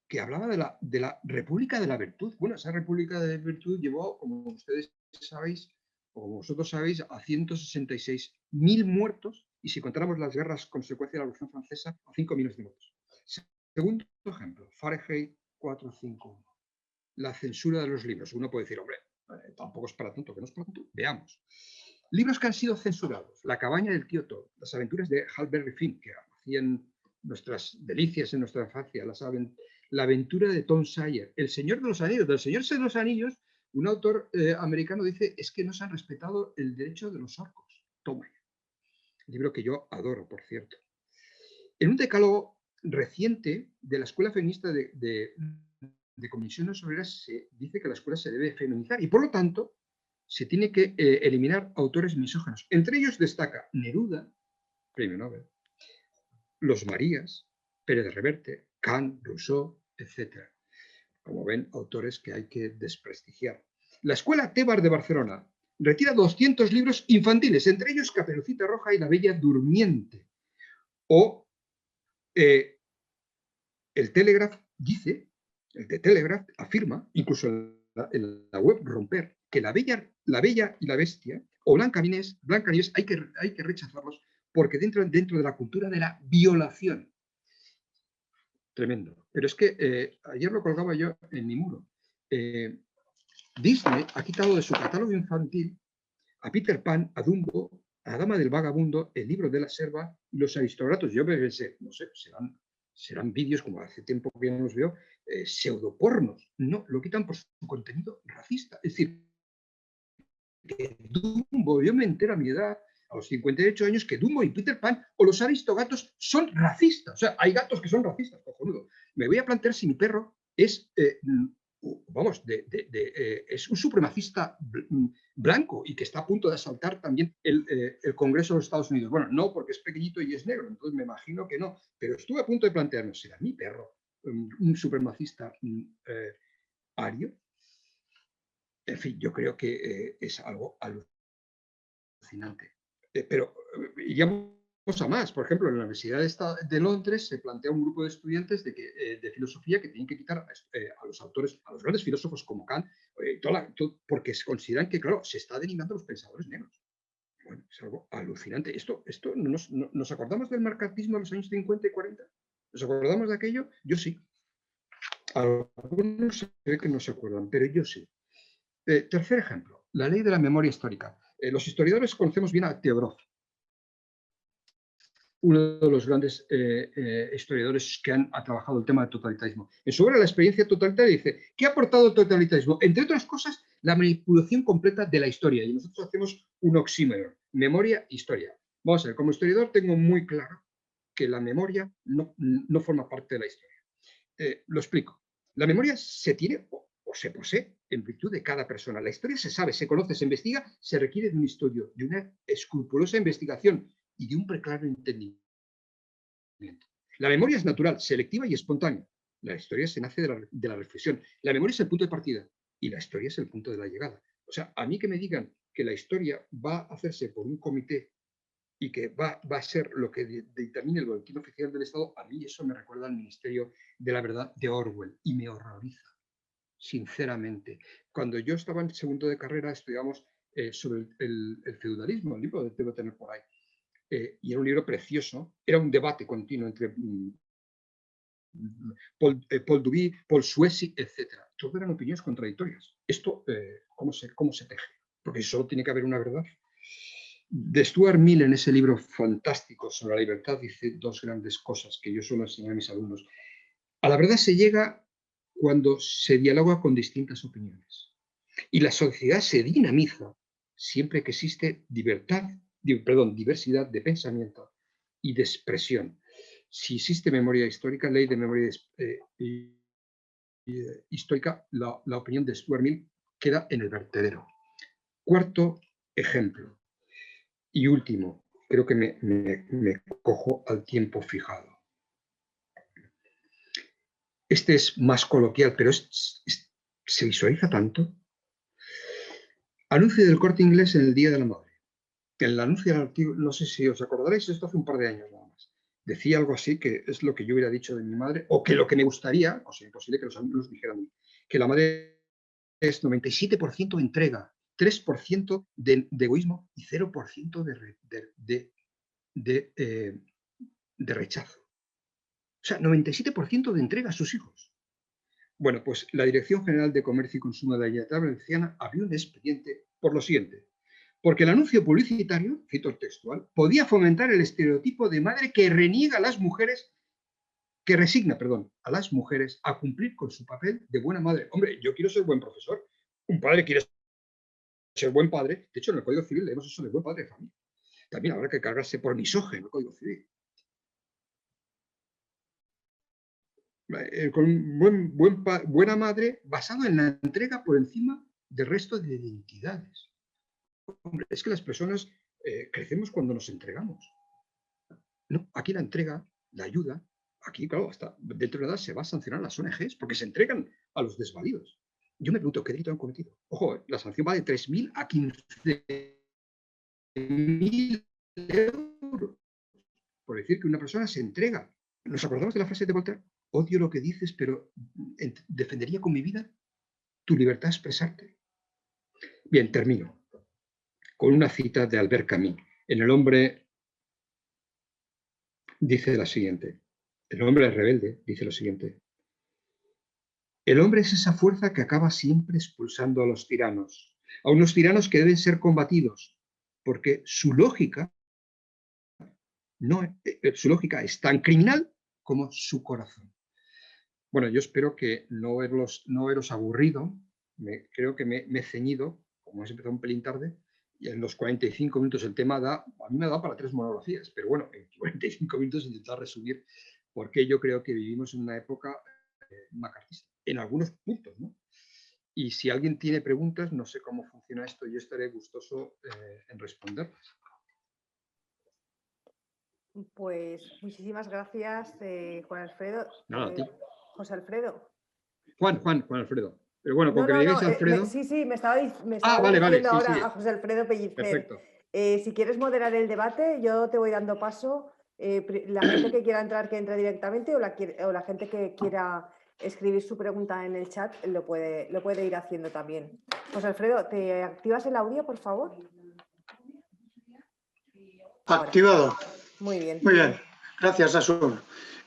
que hablaba de la República de la Virtud. Bueno, esa República de la Virtud llevó, como ustedes sabéis, o como vosotros sabéis, a 166.000 muertos, y si contáramos las guerras consecuencia de la Revolución Francesa, a 5 millones de muertos. Segundo ejemplo, Fahrenheit 451. La censura de los libros. Uno puede decir: hombre, tampoco es para tanto, que no es para tanto. Veamos. Libros que han sido censurados: La cabaña del tío Todd, Las aventuras de Huckleberry Finn, que hacían nuestras delicias en nuestra infancia, La aventura de Tom Sawyer, El Señor de los Anillos. Del Señor de los Anillos, un autor americano dice: es que no se han respetado el derecho de los orcos. Toma. Libro que yo adoro, por cierto. En un decálogo reciente de la Escuela Feminista de Comisiones Obreras se dice que la escuela se debe feminizar y, por lo tanto, se tiene que eliminar autores misóginos. Entre ellos destaca Neruda, premio Nobel, los Marías, Pérez de Reverte, Kant, Rousseau, etc. Como ven, autores que hay que desprestigiar. La Escuela Tebar de Barcelona retira 200 libros infantiles, entre ellos Caperucita Roja y La Bella Durmiente. O el Telegraph dice, el de Telegraph afirma, incluso en la web Romper, que La Bella y la Bestia o Blancanieves hay que rechazarlos porque dentro de la cultura de la violación. Tremendo. Pero es que ayer lo colgaba yo en mi muro. Disney ha quitado de su catálogo infantil a Peter Pan, a Dumbo, a La Dama del Vagabundo, El libro de la selva y Los Aristócratas. Yo me pensé, no sé, serán vídeos, como hace tiempo que no los veo, pseudopornos. No, lo quitan por su contenido racista. Es decir, que Dumbo, yo me entero a mi edad, a los 58 años, que Dumbo y Peter Pan o los aristogatos son racistas. O sea, hay gatos que son racistas, cojonudo. Me voy a plantear si mi perro es vamos, es un supremacista blanco y que está a punto de asaltar también el Congreso de los Estados Unidos. Bueno, no, porque es pequeñito y es negro, entonces me imagino que no, pero estuve a punto de plantearme, ¿será mi perro un supremacista ario? En fin, yo creo que es algo alucinante. Pero iríamos a más. Por ejemplo, en la Universidad de Londres se plantea un grupo de estudiantes de filosofía que tienen que quitar a los autores, a los grandes filósofos como Kant, porque se consideran que, claro, se está denigrando a los pensadores negros. Bueno, es algo alucinante. ¿Nos acordamos del marxismo de los años 50 y 40? ¿Nos acordamos de aquello? Yo sí. Algunos se ve que no se acuerdan, pero yo sí. Tercer ejemplo, la ley de la memoria histórica. Los historiadores conocemos bien a Theodorov, uno de los grandes historiadores que ha trabajado el tema del totalitarismo. En su obra La experiencia totalitaria dice, ¿qué ha aportado el totalitarismo? Entre otras cosas, la manipulación completa de la historia. Y nosotros hacemos un oxímoron, memoria, historia. Vamos a ver, como historiador tengo muy claro que la memoria no forma parte de la historia. Lo explico. La memoria se tiene o se posee en virtud de cada persona. La historia se sabe, se conoce, se investiga, se requiere de un estudio, de una escrupulosa investigación y de un preclaro entendimiento. La memoria es natural, selectiva y espontánea. La historia se nace de la reflexión. La memoria es el punto de partida y la historia es el punto de la llegada. O sea, a mí que me digan que la historia va a hacerse por un comité y que va a ser lo que dictamine el boletín oficial del Estado, a mí eso me recuerda al Ministerio de la Verdad de Orwell y me horroriza, sinceramente. Cuando yo estaba en segundo de carrera estudiamos sobre el feudalismo, el libro lo debo tener por ahí, y era un libro precioso, era un debate continuo entre Paul Duby, Paul Suessy, etc. Todos eran opiniones contradictorias. ¿Esto cómo se teje? Porque solo tiene que haber una verdad. De Stuart Mill, en ese libro fantástico sobre la libertad, dice dos grandes cosas que yo suelo enseñar a mis alumnos. A la verdad se llega cuando se dialoga con distintas opiniones. Y la sociedad se dinamiza siempre que existe diversidad de pensamiento y de expresión. Si existe memoria histórica, ley de memoria histórica, la opinión de Stuart Mill queda en el vertedero. Cuarto ejemplo. Y último, creo que me cojo al tiempo fijado. Este es más coloquial, pero se visualiza tanto. Anuncio del Corte Inglés en el Día de la Madre. El anuncio del artículo, no sé si os acordaréis, esto hace un par de años nada más. Decía algo así, que es lo que yo hubiera dicho de mi madre, o que lo que me gustaría, o sea, imposible que los alumnos dijeran, que la madre es 97% de entrega, 3% de egoísmo y 0% de rechazo. O sea, 97% de entrega a sus hijos. Bueno, pues la Dirección General de Comercio y Consumo de la Generalitat Valenciana abrió un expediente por lo siguiente. Porque el anuncio publicitario, cito el textual, podía fomentar el estereotipo de madre que reniega a las mujeres, que resigna, a las mujeres a cumplir con su papel de buena madre. Hombre, yo quiero ser buen profesor. Un padre quiere ser buen padre. De hecho, en el Código Civil leemos eso de buen padre de familia. También habrá que cargarse por misógino el Código Civil. Con buena madre basado en la entrega por encima del resto de identidades. Hombre, es que las personas crecemos cuando nos entregamos. No, aquí la entrega, la ayuda, aquí, claro, hasta dentro de la edad se va a sancionar las ONGs porque se entregan a los desvalidos. Yo me pregunto, ¿qué delito han cometido? Ojo, la sanción va de 3.000 a 15.000 euros por decir que una persona se entrega. ¿Nos acordamos de la frase de Voltaire? Odio lo que dices, pero defendería con mi vida tu libertad de expresarte. Bien, termino con una cita de Albert Camus. En El hombre dice la siguiente. El hombre rebelde dice lo siguiente. El hombre es esa fuerza que acaba siempre expulsando a los tiranos, a unos tiranos que deben ser combatidos, porque su lógica es tan criminal como su corazón. Bueno, yo espero que no veros aburrido. Creo que me he ceñido, como has empezado un pelín tarde, y en los 45 minutos el tema a mí me ha dado para 3 monografías, pero bueno, en 45 minutos intentar resumir por qué yo creo que vivimos en una época macartista, en algunos puntos, ¿no? Y si alguien tiene preguntas, no sé cómo funciona esto, yo estaré gustoso en responderlas. Pues muchísimas gracias, Juan Alfredo. Nada, a ti. José Alfredo. Juan Alfredo. Pero bueno, con No, que no, me no. digáis Alfredo. Sí, me estaba Vale, dirigiendo sí, ahora sí. a José Alfredo Pellicer. Perfecto. Si quieres moderar el debate, yo te voy dando paso. La gente que quiera entrar, que entre directamente, o la gente que quiera escribir su pregunta en el chat lo puede ir haciendo también. José Alfredo, ¿te activas el audio, por favor? Ahora. Activado. Muy bien. Muy bien. Gracias, Asun.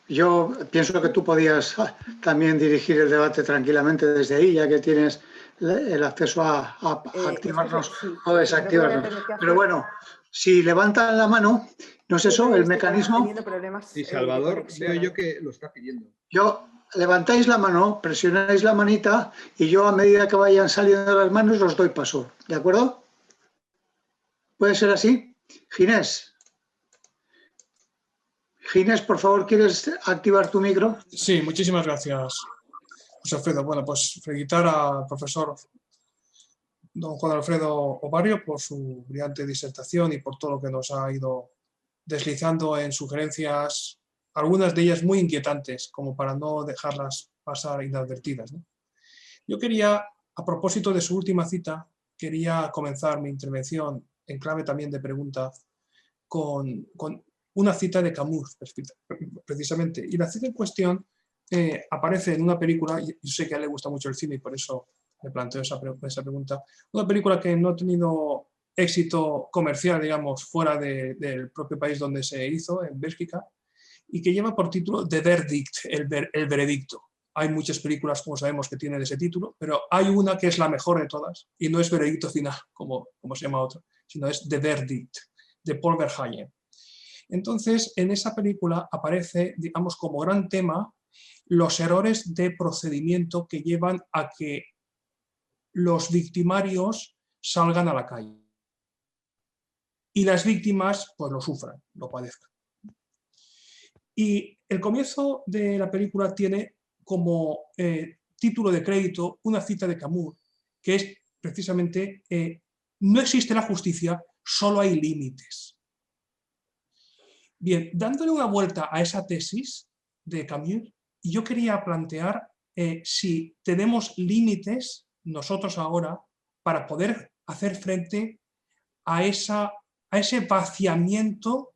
Yo pienso que tú podías también dirigir el debate tranquilamente desde ahí, ya que tienes el acceso a activarnos o desactivarnos. Pero bueno, si levantan la mano, ¿no es eso el mecanismo? Teniendo problemas Sí, Salvador, de conexión. veo yo que lo está pidiendo. Yo levantáis la mano, presionáis la manita y yo a medida que vayan saliendo las manos os doy paso. ¿De acuerdo? ¿Puede ser así? Ginés. Ginés, por favor, ¿quieres activar tu micro? Sí, muchísimas gracias, José Alfredo. Bueno, pues felicitar al profesor don Juan Alfredo Obarrio por su brillante disertación y por todo lo que nos ha ido deslizando en sugerencias, algunas de ellas muy inquietantes, como para no dejarlas pasar inadvertidas, ¿no? Yo quería, a propósito de su última cita, quería comenzar mi intervención en clave también de pregunta con una cita de Camus, precisamente. Y la cita en cuestión aparece en una película, yo sé que a él le gusta mucho el cine y por eso me planteo esa pregunta, una película que no ha tenido éxito comercial, digamos, fuera del propio país donde se hizo, en Bélgica, y que lleva por título The Verdict, el veredicto. Hay muchas películas, como sabemos, que tienen ese título, pero hay una que es la mejor de todas, y no es Veredicto Final, como se llama otra, sino es The Verdict, de Paul Verhoeven. Entonces, en esa película aparece, digamos, como gran tema, los errores de procedimiento que llevan a que los victimarios salgan a la calle. Y las víctimas, pues lo sufran, lo padezcan. Y el comienzo de la película tiene como título de crédito una cita de Camus, que es precisamente, no existe la justicia, solo hay límites. Bien, dándole una vuelta a esa tesis de Camus, yo quería plantear si tenemos límites nosotros ahora para poder hacer frente a ese vaciamiento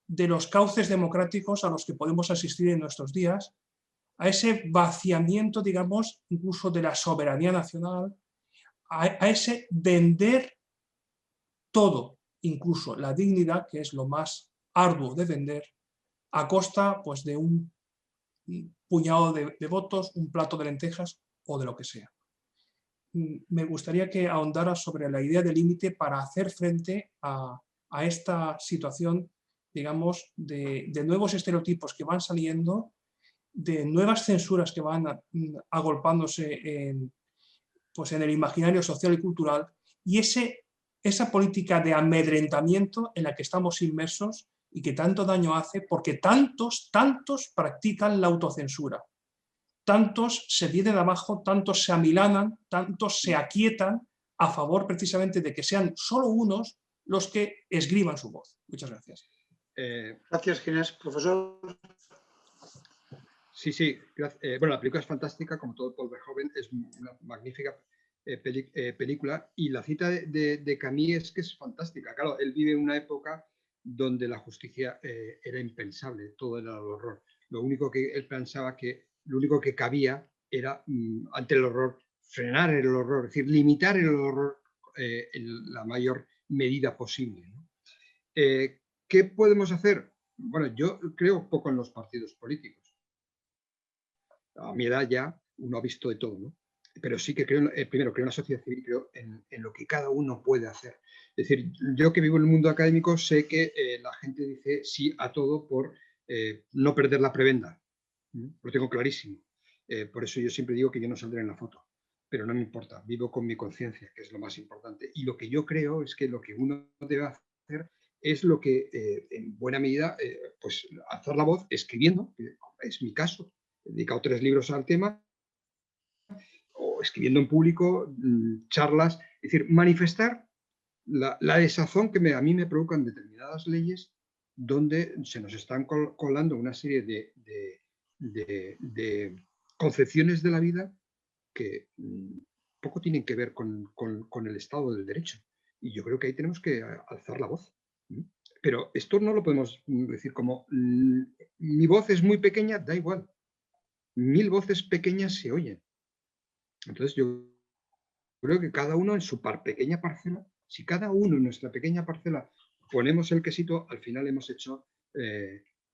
de los cauces democráticos a los que podemos asistir en nuestros días, a ese vaciamiento, digamos, incluso de la soberanía nacional, a ese vender todo, incluso la dignidad, que es lo más arduo de vender, a costa pues, de un puñado de votos, un plato de lentejas o de lo que sea. Me gustaría que ahondara sobre la idea de límite para hacer frente a esta situación, digamos, de nuevos estereotipos que van saliendo, de nuevas censuras que van agolpándose en el imaginario social y cultural, y esa política de amedrentamiento en la que estamos inmersos y que tanto daño hace porque tantos practican la autocensura. Tantos se vienen abajo, tantos se amilanan, tantos se aquietan a favor precisamente de que sean solo unos los que esgriman su voz. Muchas gracias. Gracias, Ginés. Profesor. Sí. Bueno, la película es fantástica, como todo Paul Verhoeven, es una magnífica película, y la cita de Camus es que es fantástica. Claro, él vive en una época donde la justicia era impensable, todo era el horror. Lo único que él pensaba lo único que cabía era, ante el horror, frenar el horror, es decir, limitar el horror en la mayor medida posible, ¿no? ¿Qué podemos hacer? Bueno, yo creo poco en los partidos políticos. A mi edad ya uno ha visto de todo, ¿no? Pero sí que creo, primero, creo en la sociedad civil, creo en lo que cada uno puede hacer. Es decir, yo que vivo en el mundo académico sé que la gente dice sí a todo por no perder la prebenda. Lo tengo clarísimo. Por eso yo siempre digo que yo no saldré en la foto. Pero no me importa, vivo con mi conciencia, que es lo más importante. Y lo que yo creo es que lo que uno debe hacer es lo que, en buena medida, pues alzar la voz escribiendo, que es mi caso. He dedicado 3 libros al tema, o escribiendo en público, charlas, es decir, manifestar la desazón que a mí me provocan determinadas leyes donde se nos están colando una serie de concepciones de la vida que poco tienen que ver con el Estado del Derecho. Y yo creo que ahí tenemos que alzar la voz. Pero esto no lo podemos decir como mi voz es muy pequeña, da igual. 1000 voces pequeñas se oyen. Entonces yo creo que cada uno en su pequeña parcela, si cada uno en nuestra pequeña parcela ponemos el quesito, al final hemos hecho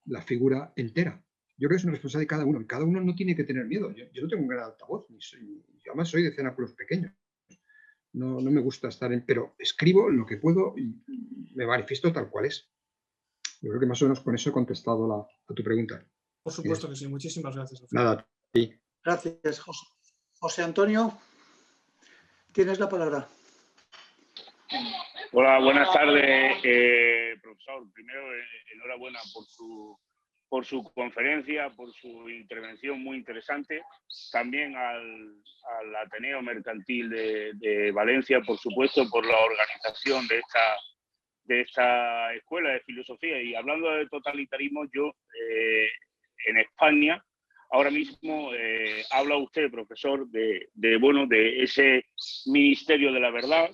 la figura entera. Yo creo que es una responsabilidad de cada uno. Cada uno no tiene que tener miedo. Yo no tengo un gran altavoz, además soy de cenáculos pequeños. No me gusta estar pero escribo lo que puedo y me manifiesto tal cual es. Yo creo que más o menos con eso he contestado a tu pregunta. Por supuesto que sí. Muchísimas gracias. Nada, a ti. Gracias, José Antonio. Tienes la palabra. Hola, buenas tardes, profesor. Primero, enhorabuena por su conferencia, por su intervención muy interesante. También al Ateneo Mercantil de Valencia, por supuesto, por la organización de esta escuela de filosofía. Y hablando de totalitarismo, yo en España, ahora mismo habla usted, profesor, de ese Ministerio de la Verdad.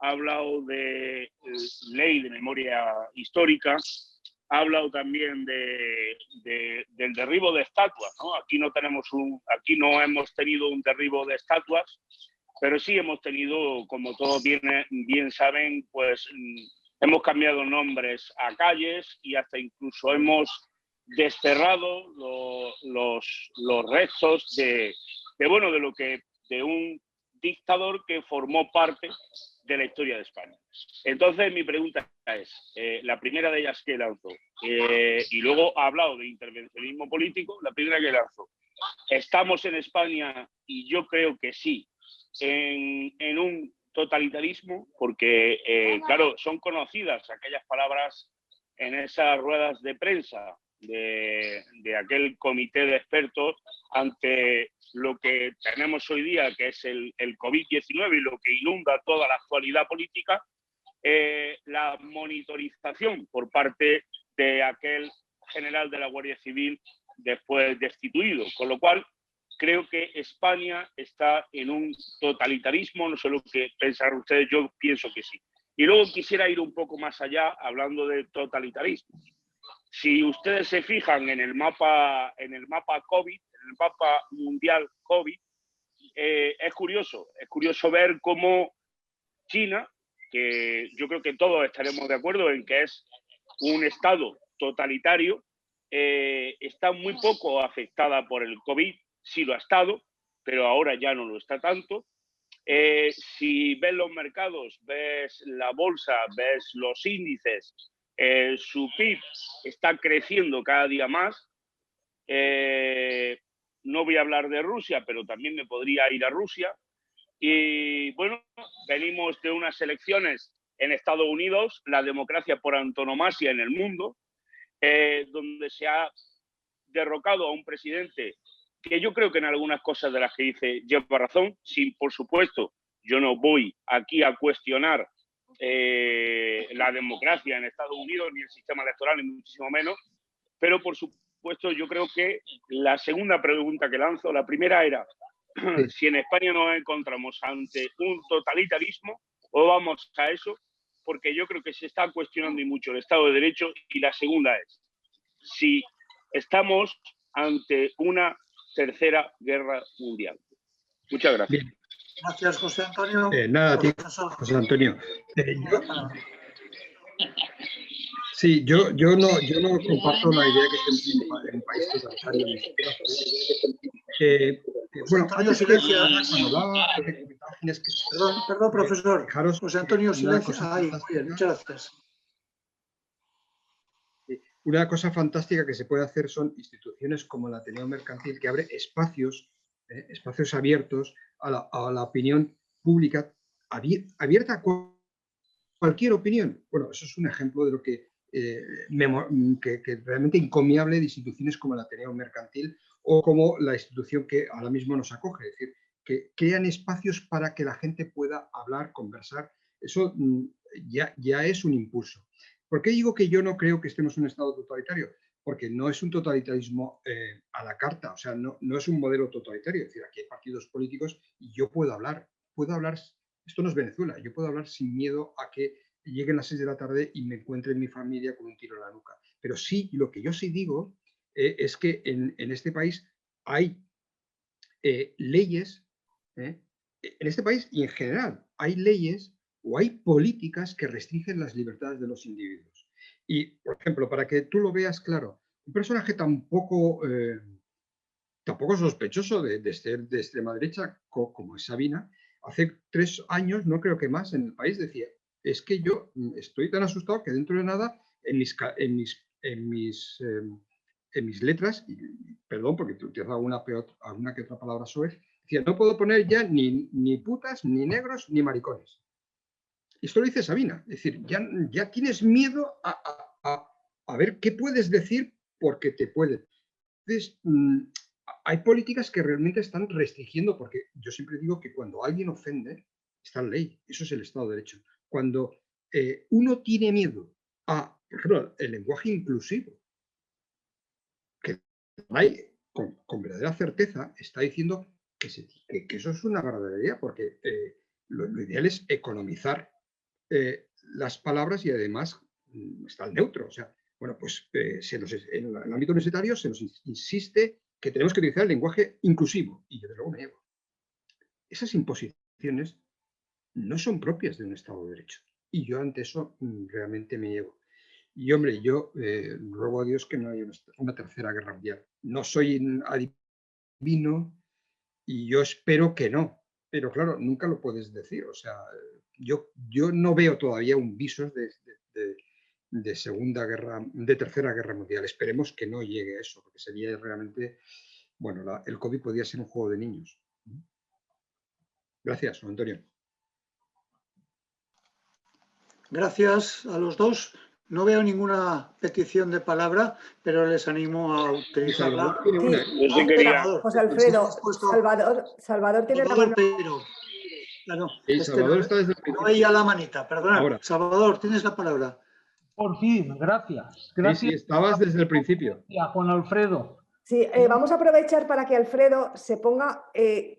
Ha hablado de ley de memoria histórica, ha hablado también del derribo de estatuas, ¿no? Aquí no hemos tenido un derribo de estatuas, pero sí hemos tenido, como todos bien saben, pues hemos cambiado nombres a calles y hasta incluso hemos desterrado los restos de un dictador que formó parte de la historia de España. Entonces, mi pregunta es, la primera de ellas que lanzo, y luego ha hablado de intervencionismo político, la primera que lanzo, ¿estamos en España? Y yo creo que sí, en un totalitarismo, porque, claro, son conocidas aquellas palabras en esas ruedas de prensa de aquel comité de expertos ante lo que tenemos hoy día, que es el COVID-19 y lo que inunda toda la actualidad política, la monitorización por parte de aquel general de la Guardia Civil después destituido. Con lo cual, creo que España está en un totalitarismo, no sé lo que pensar ustedes, yo pienso que sí. Y luego quisiera ir un poco más allá hablando de totalitarismo. Si ustedes se fijan en el mapa COVID, en el mapa mundial COVID, es curioso ver cómo China, que yo creo que todos estaremos de acuerdo en que es un estado totalitario, está muy poco afectada por el COVID, sí lo ha estado, pero ahora ya no lo está tanto. Si ves los mercados, ves la bolsa, ves los índices, su PIB está creciendo cada día más. No voy a hablar de Rusia, pero también me podría ir a Rusia. Y bueno, venimos de unas elecciones en Estados Unidos, la democracia por antonomasia en el mundo, donde se ha derrocado a un presidente que yo creo que en algunas cosas de las que dice lleva razón. Sí, por supuesto, yo no voy aquí a cuestionar la democracia en Estados Unidos, ni el sistema electoral, ni muchísimo menos, pero por supuesto yo creo que la segunda pregunta que lanzo, la primera era si en España nos encontramos ante un totalitarismo o vamos a eso, porque yo creo que se está cuestionando y mucho el Estado de Derecho. Y la segunda es si estamos ante una tercera guerra mundial. Muchas gracias. Bien. Gracias, José Antonio. Nada, a ti, José Antonio. Sí, yo no comparto la idea que estemos en un país totalitario. Bueno, Antonio, silencia. Perdón, profesor. Fijaros, José Antonio, silencia. Muy bien, muchas gracias. Una cosa fantástica que se puede hacer son instituciones como el Ateneo Mercantil, que abre espacios abiertos a la opinión pública, abierta a cualquier opinión. Bueno, eso es un ejemplo de lo que realmente encomiable de instituciones como el Ateneo Mercantil o como la institución que ahora mismo nos acoge. Es decir, que crean espacios para que la gente pueda hablar, conversar. Eso ya es un impulso. ¿Por qué digo que yo no creo que estemos en un estado totalitario? Porque no es un totalitarismo a la carta, o sea, no es un modelo totalitario. Es decir, aquí hay partidos políticos y yo puedo hablar, esto no es Venezuela, yo puedo hablar sin miedo a que lleguen las 6 de la tarde y me encuentre en mi familia con un tiro en la nuca. Pero sí, lo que yo sí digo es que en este país hay leyes, en este país y en general, hay leyes o hay políticas que restringen las libertades de los individuos. Y, por ejemplo, para que tú lo veas claro, un personaje tampoco sospechoso de ser de extrema derecha, como es Sabina, hace 3 años, no creo que más, en el país decía, es que yo estoy tan asustado que dentro de nada en mis letras, y perdón porque te utilizo alguna que otra palabra soez, decía, no puedo poner ya ni putas, ni negros, ni maricones. Y esto lo dice Sabina, es decir, ya tienes miedo a ver qué puedes decir porque te pueden. Entonces, hay políticas que realmente están restringiendo, porque yo siempre digo que cuando alguien ofende, está en ley, eso es el Estado de Derecho. Cuando uno tiene miedo a, por ejemplo, el lenguaje inclusivo, que hay con verdadera certeza, está diciendo que eso es una barbaridad, porque lo ideal es economizar las palabras y además está el neutro. O sea, bueno, pues en el ámbito universitario se nos insiste que tenemos que utilizar el lenguaje inclusivo y yo desde luego me niego. Esas imposiciones no son propias de un Estado de Derecho y yo ante eso realmente me niego. Y hombre, yo ruego a Dios que no haya una tercera guerra mundial. No soy adivino y yo espero que no, pero claro, nunca lo puedes decir. O sea, yo no veo todavía un visos de tercera guerra mundial. Esperemos que no llegue a eso, porque sería realmente, bueno, el COVID podría ser un juego de niños. Gracias, Juan Antonio. Gracias a los dos. No veo ninguna petición de palabra, pero les animo a utilizarla. Yo sí quería. José Alfredo, Salvador tiene la mano. Claro, Salvador está desde el principio. no veía la manita, perdona. Ahora. Salvador, tienes la palabra. Por fin, gracias. Sí, estabas desde el principio. A Juan Alfredo. Sí, vamos a aprovechar para que Alfredo se ponga,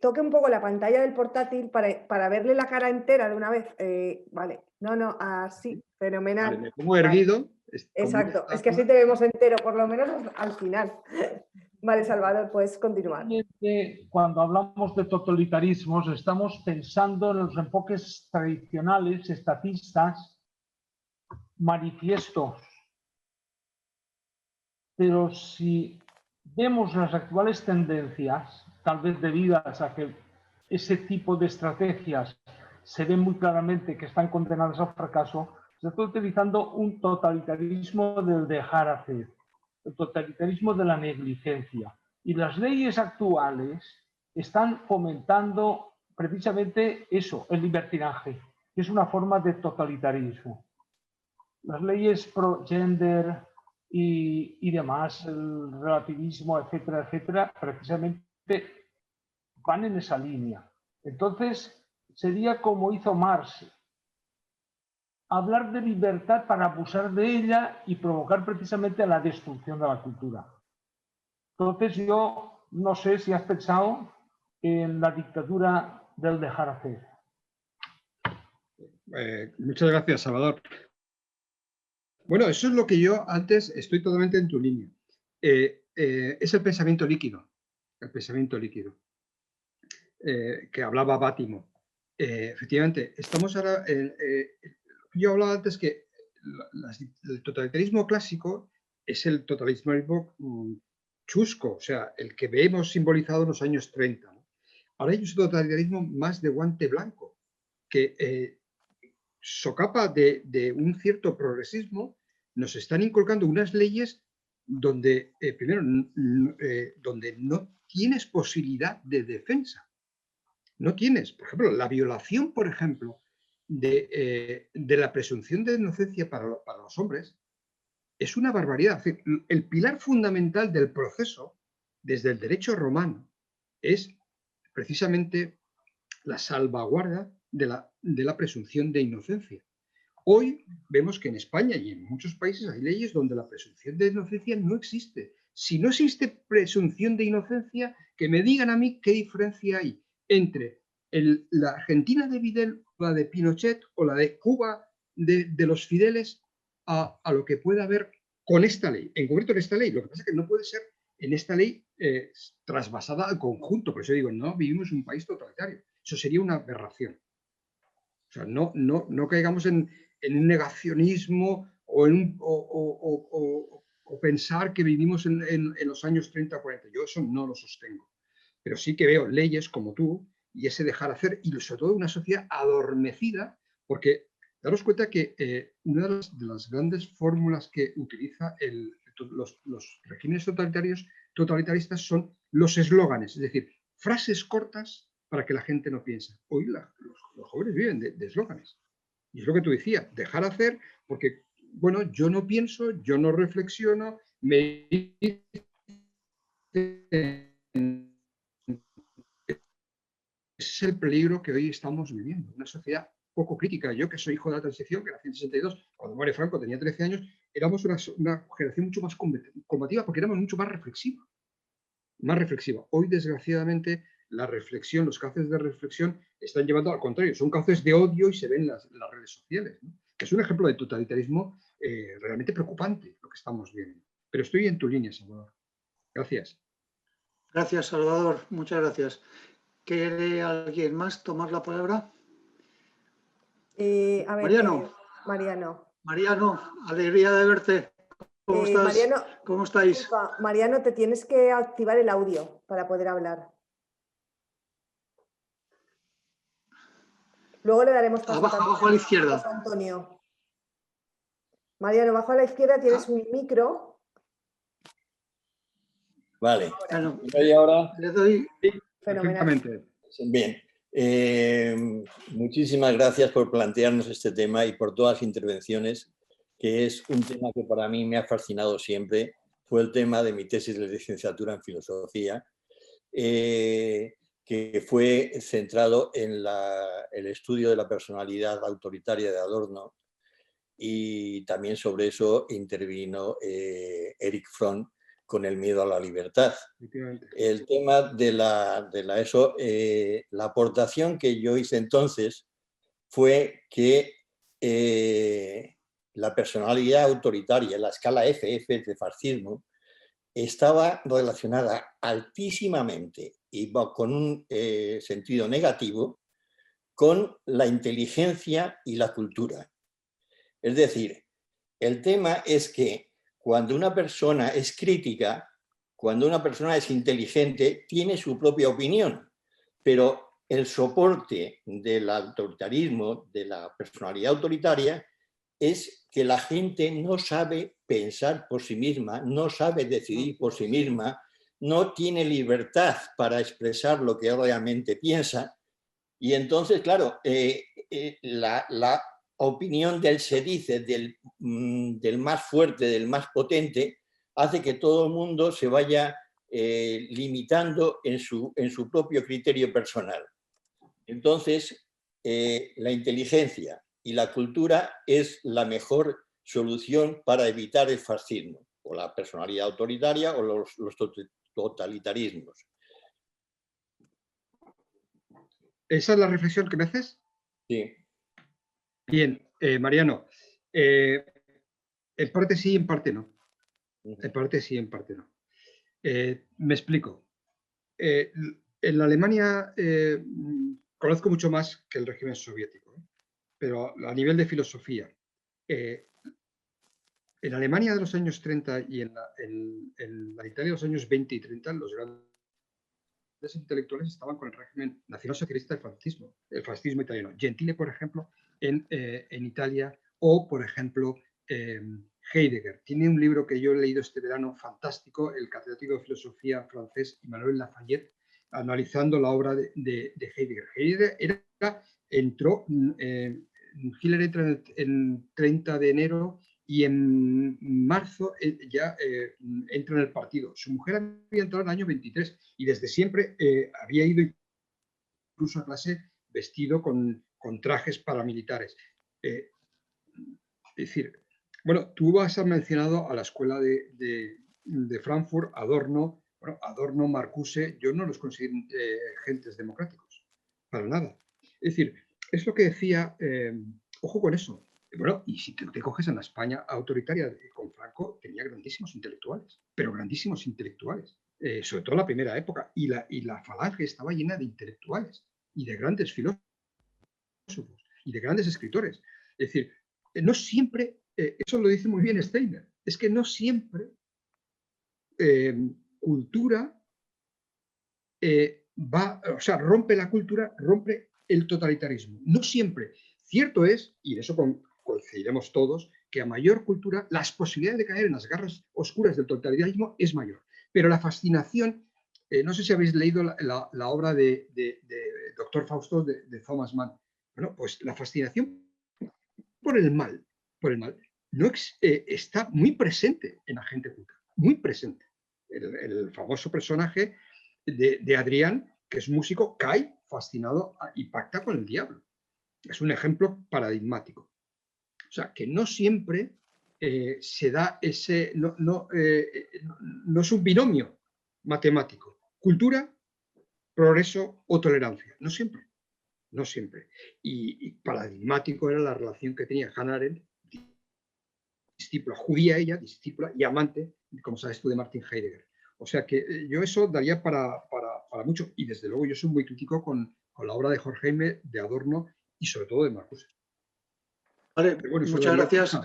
toque un poco la pantalla del portátil para verle la cara entera de una vez. Vale, no, así, fenomenal. Vale, me pongo erguido. Vale. Exacto, es que así te vemos entero, por lo menos al final. Vale, Salvador, puedes continuar. Cuando hablamos de totalitarismos, estamos pensando en los enfoques tradicionales, estatistas, manifiestos. Pero si vemos las actuales tendencias, tal vez debidas a que ese tipo de estrategias se ven muy claramente que están condenadas al fracaso, se está utilizando un totalitarismo del dejar hacer, el totalitarismo de la negligencia. Y las leyes actuales están fomentando precisamente eso, el libertinaje, que es una forma de totalitarismo. Las leyes pro-gender y demás, el relativismo, etcétera, etcétera, precisamente van en esa línea. Entonces, sería como hizo Marx, hablar de libertad para abusar de ella y provocar precisamente la destrucción de la cultura. Entonces, yo no sé si has pensado en la dictadura del dejar hacer. Muchas gracias, Salvador. Bueno, eso es lo que yo antes estoy totalmente en tu línea. Es el pensamiento líquido. El pensamiento líquido. Que hablaba Bátimo. Efectivamente, estamos ahora. Yo hablaba antes que el totalitarismo clásico es el totalitarismo chusco, o sea, el que vemos simbolizado en los años 30. ¿No? Ahora hay un totalitarismo más de guante blanco, que socapa de un cierto progresismo, nos están inculcando unas leyes donde, primero, donde no tienes posibilidad de defensa. No tienes, por ejemplo, la violación, por ejemplo, de la presunción de inocencia para los hombres es una barbaridad. El pilar fundamental del proceso, desde el derecho romano, es precisamente la salvaguarda de la presunción de inocencia. Hoy vemos que en España y en muchos países hay leyes donde la presunción de inocencia no existe. Si no existe presunción de inocencia, que me digan a mí qué diferencia hay entre la Argentina de Vidal, la de Pinochet o la de Cuba de los Fideles a lo que pueda haber con esta ley, en concreto en esta ley. Lo que pasa es que no puede ser en esta ley trasvasada al conjunto. Por eso digo, no vivimos en un país totalitario. Eso sería una aberración. O sea, no caigamos en un negacionismo o pensar que vivimos en los años 30 o 40. Yo eso no lo sostengo. Pero sí que veo leyes como tú y ese dejar hacer, y sobre todo una sociedad adormecida, porque daros cuenta que una de las grandes fórmulas que utiliza los regímenes totalitaristas son los eslóganes, es decir, frases cortas para que la gente no piense. Hoy los jóvenes viven de eslóganes. Y es lo que tú decías, dejar hacer, porque, bueno, yo no pienso, yo no reflexiono, ese es el peligro que hoy estamos viviendo. Una sociedad poco crítica. Yo, que soy hijo de la transición, que nací en 62, cuando muere Franco tenía 13 años, éramos una generación mucho más combativa porque éramos mucho más reflexiva. Hoy, desgraciadamente, la reflexión, los cauces de reflexión están llevando al contrario, son cauces de odio y se ven en las redes sociales, ¿no? Que es un ejemplo de totalitarismo realmente preocupante lo que estamos viendo. Pero estoy en tu línea, Salvador. Gracias. Gracias, Salvador. Muchas gracias. ¿Quiere alguien más tomar la palabra? A ver, Mariano. Mariano, alegría de verte. ¿Cómo estás? Mariano, ¿Cómo estáis? Mariano, te tienes que activar el audio para poder hablar. Luego le daremos paso abajo a la izquierda. a Antonio. Mariano, abajo a la izquierda tienes un micro. Vale. Bueno, ¿Y ahora? le doy. Perfectamente. Bien. Muchísimas gracias por plantearnos este tema y por todas las intervenciones, que es un tema que para mí me ha fascinado siempre. Fue el tema de mi tesis de licenciatura en filosofía, que fue centrado en el estudio de la personalidad autoritaria de Adorno, y también sobre eso intervino Erich Fromm con el miedo a la libertad. El tema de la aportación que yo hice entonces fue que la personalidad autoritaria, la escala FF de fascismo, estaba relacionada altísimamente y con un sentido negativo con la inteligencia y la cultura. Es decir, el tema es que cuando una persona es crítica, cuando una persona es inteligente, tiene su propia opinión, pero el soporte del autoritarismo, de la personalidad autoritaria, es que la gente no sabe pensar por sí misma, no sabe decidir por sí misma, no tiene libertad para expresar lo que realmente piensa. Y entonces, claro, la opinión del se dice, del más fuerte, del más potente, hace que todo el mundo se vaya limitando en su propio criterio personal. Entonces, la inteligencia y la cultura es la mejor solución para evitar el fascismo, o la personalidad autoritaria o los totalitarismos. ¿Esa es la reflexión que me haces? Sí. Bien, Mariano, en parte sí, en parte no. En parte sí, en parte no. Me explico. En la Alemania conozco mucho más que el régimen soviético, pero a nivel de filosofía. En Alemania de los años 30 y en la Italia de los años 20 y 30, los grandes intelectuales estaban con el régimen nacionalsocialista el fascismo italiano. Gentile, por ejemplo, en Italia, o, por ejemplo, Heidegger. Tiene un libro que yo he leído este verano de el catedrático de filosofía francés Emmanuel Lafayette, analizando la obra de Heidegger. Heidegger entró, Hitler entra en 30 de enero y en marzo ya entra en el partido. Su mujer había entrado en el año 23 y desde siempre había ido incluso a clase vestido con trajes paramilitares. Es decir, bueno, tú has mencionado a la escuela de Frankfurt, Adorno. Bueno, Adorno, Marcuse, yo no los considero gentes democráticos, para nada. Es decir, es lo que decía, ojo con eso. Bueno, y si te coges en la España autoritaria con Franco, tenía grandísimos intelectuales, pero grandísimos intelectuales, sobre todo en la primera época, y la falange estaba llena de intelectuales y de grandes filósofos y de grandes escritores. Es decir, no siempre, eso lo dice muy bien Steiner, es que no siempre cultura rompe la cultura, rompe el totalitarismo. No siempre. Cierto es, y en eso coincidiremos todos, que a mayor cultura las posibilidades de caer en las garras oscuras del totalitarismo es mayor. Pero la fascinación, no sé si habéis leído la obra de Doctor Fausto de Thomas Mann. Bueno, pues la fascinación por el mal no está muy presente en la gente culta, muy presente. El famoso personaje de Adrián, que es músico, cae fascinado y pacta con el diablo. Es un ejemplo paradigmático. O sea, que no siempre se da ese... No es un binomio matemático. Cultura, progreso o tolerancia. No siempre. No siempre. Y paradigmático era la relación que tenía Hannah Arendt, discípula judía ella, discípula y amante, como sabes tú, de Martin Heidegger. O sea que yo eso daría para mucho, y desde luego yo soy muy crítico con la obra de Horkheimer, de Adorno y sobre todo de Marcuse. Vale, Bueno, muchas gracias.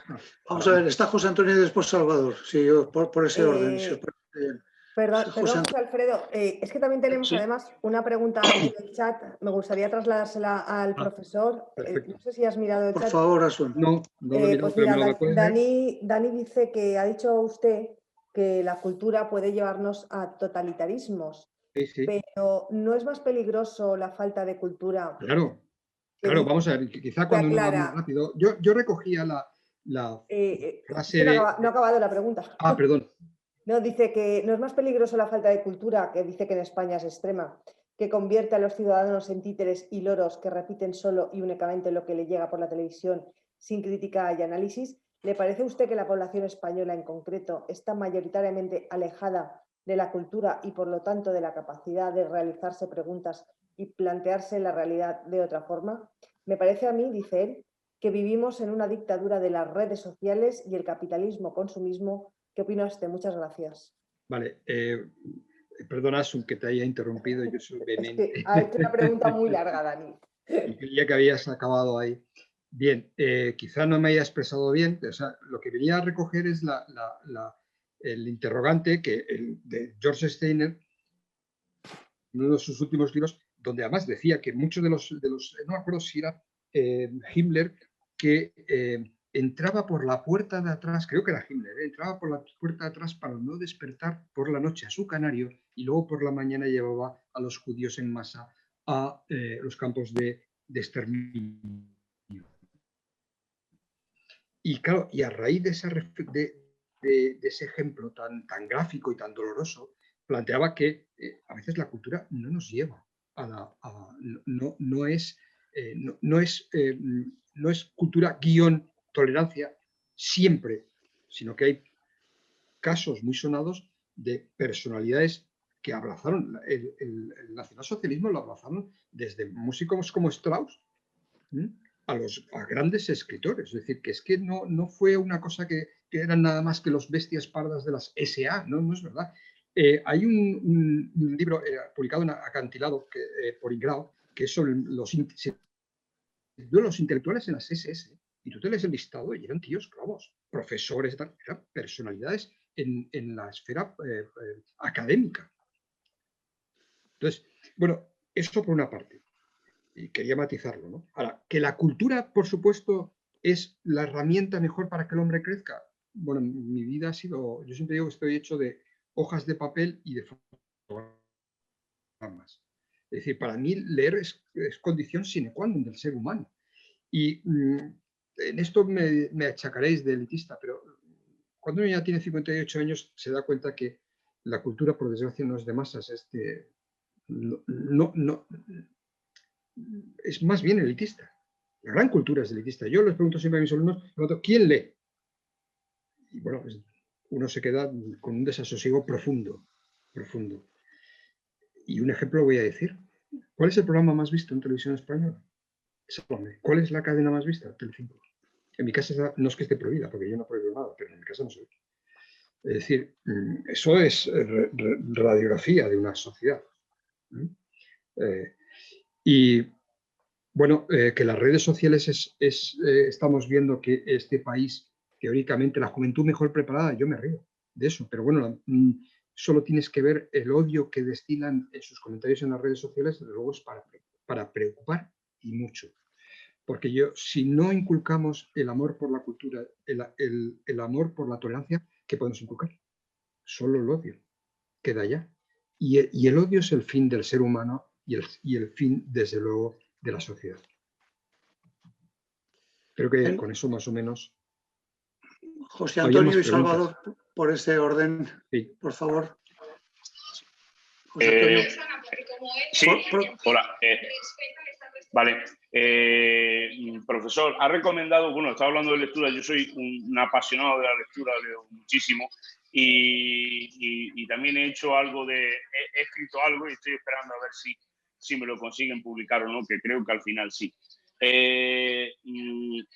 Vamos a ver, está José Antonio y después Salvador, sí, por ese orden. Si os parece bien. Perdón, José José Alfredo, es que también tenemos además una pregunta en el chat, me gustaría trasladársela al profesor. No sé si has mirado el chat. Por favor, Asun. No lo he mirado, pues pero mira, me lo puedes leer. Dani dice que ha dicho usted que la cultura puede llevarnos a totalitarismos, Sí. pero ¿no es más peligroso la falta de cultura? Claro, vamos a ver, quizá cuando uno va muy rápido. Yo recogía la frase no ha acabado la pregunta. Perdón. No, dice que no es más peligroso la falta de cultura, que dice que en España es extrema, que convierte a los ciudadanos en títeres y loros que repiten solo y únicamente lo que le llega por la televisión sin crítica y análisis. ¿Le parece a usted que la población española en concreto está mayoritariamente alejada de la cultura y por lo tanto de la capacidad de realizarse preguntas y plantearse la realidad de otra forma? Me parece a mí, dice él, que vivimos en una dictadura de las redes sociales y el capitalismo consumismo. ¿Qué opina usted? Muchas gracias. Vale, perdona, Asun, que te haya interrumpido. Yo soy vehemente. Es que ha hecho una pregunta muy larga, Dani. Y creía que habías acabado ahí. Bien, quizá no me haya expresado bien. O sea, lo que venía a recoger es el interrogante de George Steiner, en uno de sus últimos libros, donde además decía que muchos de los no me acuerdo si era Himmler, que entraba por la puerta de atrás, creo que era Himmler, entraba por la puerta de atrás para no despertar por la noche a su canario y luego por la mañana llevaba a los judíos en masa a los campos de exterminio. Y claro, y a raíz de ese ejemplo tan gráfico y tan doloroso, planteaba que a veces la cultura no nos lleva no es cultura guión tolerancia siempre, sino que hay casos muy sonados de personalidades que abrazaron el nacionalsocialismo, lo abrazaron desde músicos como Strauss a grandes escritores. Es decir, que es que no fue una cosa que eran nada más que los bestias pardas de las SA, no es verdad. Hay un libro publicado en Acantilado por Ingrao, que es sobre los intelectuales en las SS, y tú te lees el listado y eran tíos clavos, profesores, eran personalidades en la esfera académica. Entonces, bueno, eso por una parte. Y quería matizarlo, ¿no? Ahora, que la cultura, por supuesto, es la herramienta mejor para que el hombre crezca. Bueno, mi vida ha sido, yo siempre digo que estoy hecho de hojas de papel y de fotogramas. Es decir, para mí leer es condición sine qua non del ser humano. Y en esto me achacaréis de elitista, pero cuando uno ya tiene 58 años se da cuenta que la cultura, por desgracia, no es de masas, es de... es más bien elitista. La gran cultura es elitista. Yo les pregunto siempre a mis alumnos, ¿quién lee? Y bueno, uno se queda con un desasosiego profundo. Y un ejemplo voy a decir. ¿Cuál es el programa más visto en televisión española? Sálvame. ¿Cuál es la cadena más vista? Telecinco. En mi casa no es que esté prohibida, porque yo no prohíbo nada, pero en mi casa no se ve. Es decir, eso es radiografía de una sociedad. Y bueno, que las redes sociales estamos viendo que este país, teóricamente, la juventud mejor preparada, yo me río de eso, pero bueno, solo tienes que ver el odio que destilan en sus comentarios en las redes sociales, desde luego es para preocupar y mucho. Porque si no inculcamos el amor por la cultura, el amor por la tolerancia, ¿qué podemos inculcar? Solo el odio, queda ya. Y el odio es el fin del ser humano y el fin, desde luego, de la sociedad. Creo que con eso más o menos... José Antonio y Salvador, por ese orden, sí. Por favor. José Antonio. Sí, hola. Vale. Profesor, ha recomendado, bueno, estaba hablando de lectura, yo soy un apasionado de la lectura, leo muchísimo y también he hecho algo he escrito algo y estoy esperando a ver si me lo consiguen publicar o no, que creo que al final sí.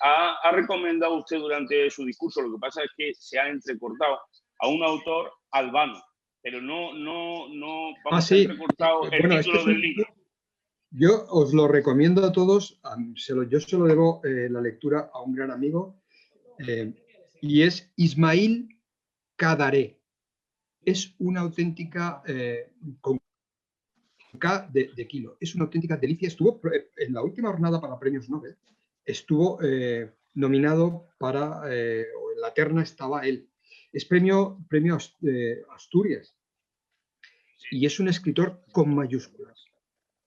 Ha recomendado usted durante su discurso, lo que pasa es que se ha entrecortado a un autor albano, pero no vamos, a entrecortado el título del libro. Yo os lo recomiendo a todos, yo se lo debo la lectura a un gran amigo, y es Ismail Kadaré. Es una auténtica, con K de kilo, es una auténtica delicia. Estuvo en la última jornada para premios Nobel, estuvo nominado para, o en la terna estaba él. Es premio Asturias, y es un escritor con mayúsculas.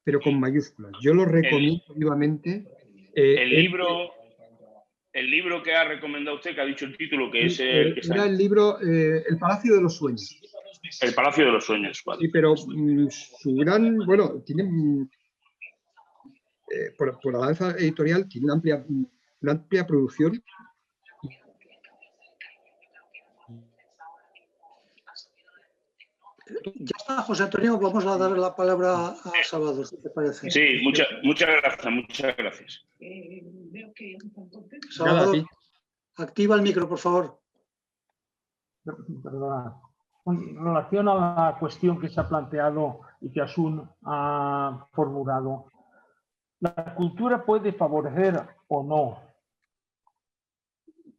Pero con mayúsculas. Yo lo recomiendo vivamente. El libro que ha recomendado usted, que ha dicho el título, que es el que está... Era el libro El Palacio de los Sueños. El Palacio de los Sueños, vale. Sí, pero su gran... Bueno, tiene... por la danza editorial tiene una amplia producción. Ya está, José Antonio, vamos a dar la palabra a Salvador, ¿qué te parece? Sí, muchas gracias. Salvador, activa el micro, por favor. Perdona. En relación a la cuestión que se ha planteado y que Asun ha formulado, ¿la cultura puede favorecer o no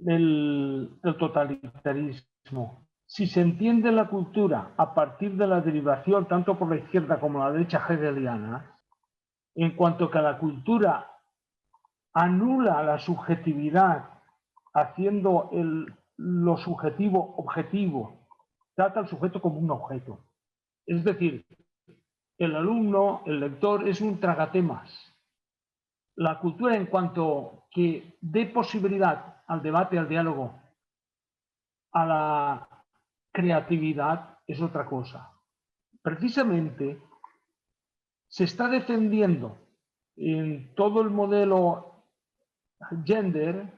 el totalitarismo? Si se entiende la cultura a partir de la derivación, tanto por la izquierda como la derecha hegeliana, en cuanto que la cultura anula la subjetividad, haciendo lo subjetivo objetivo, trata al sujeto como un objeto. Es decir, el alumno, el lector, es un tragatemas. La cultura, en cuanto que dé posibilidad al debate, al diálogo, a la creatividad, es otra cosa. Precisamente se está defendiendo en todo el modelo gender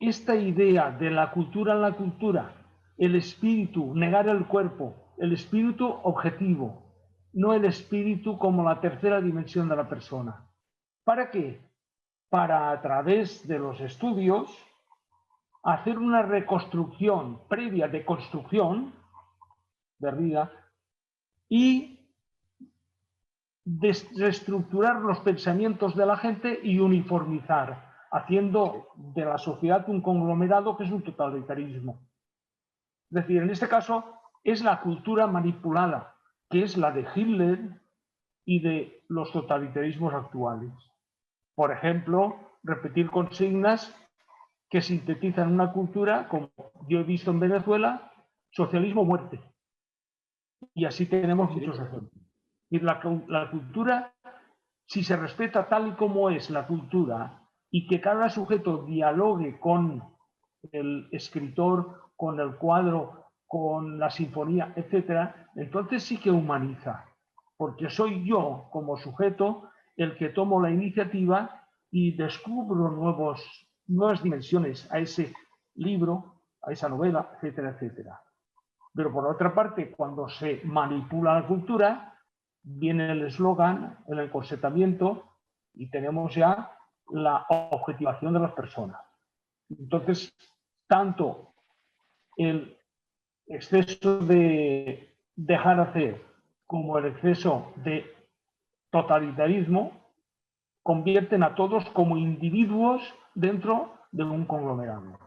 esta idea de la cultura en la cultura, el espíritu, negar el cuerpo, el espíritu objetivo, no el espíritu como la tercera dimensión de la persona. ¿Para qué? Para, a través de los estudios, hacer una reconstrucción previa de construcción, Derrida, y reestructurar los pensamientos de la gente y uniformizar, haciendo de la sociedad un conglomerado que es un totalitarismo. Es decir, en este caso es la cultura manipulada, que es la de Hitler y de los totalitarismos actuales. Por ejemplo, repetir consignas que sintetizan una cultura, como yo he visto en Venezuela, socialismo muerte. Y así tenemos muchos ejemplos. Y la cultura, si se respeta tal y como es la cultura, y que cada sujeto dialogue con el escritor, con el cuadro, con la sinfonía, etc., entonces sí que humaniza. Porque soy yo, como sujeto, el que tomo la iniciativa y descubro nuevas dimensiones a ese libro, a esa novela, etcétera, etcétera. Pero por otra parte, cuando se manipula la cultura, viene el eslogan, el encorsetamiento y tenemos ya la objetivación de las personas. Entonces, tanto el exceso de dejar hacer como el exceso de totalitarismo convierten a todos como individuos dentro de un conglomerado.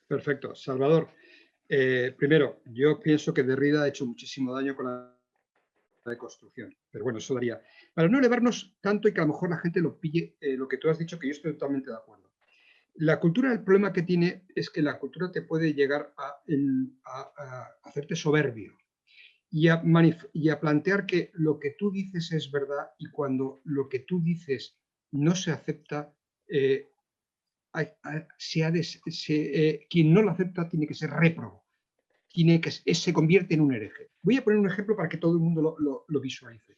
Perfecto. Salvador, primero, yo pienso que Derrida ha hecho muchísimo daño con la deconstrucción, pero bueno, eso daría. Para no elevarnos tanto y que a lo mejor la gente lo pille, lo que tú has dicho, que yo estoy totalmente de acuerdo. La cultura, el problema que tiene es que la cultura te puede llegar a hacerte soberbio y a plantear que lo que tú dices es verdad y cuando lo que tú dices no se acepta, quien no lo acepta tiene que ser réprobo, se convierte en un hereje. Voy a poner un ejemplo para que todo el mundo lo visualice.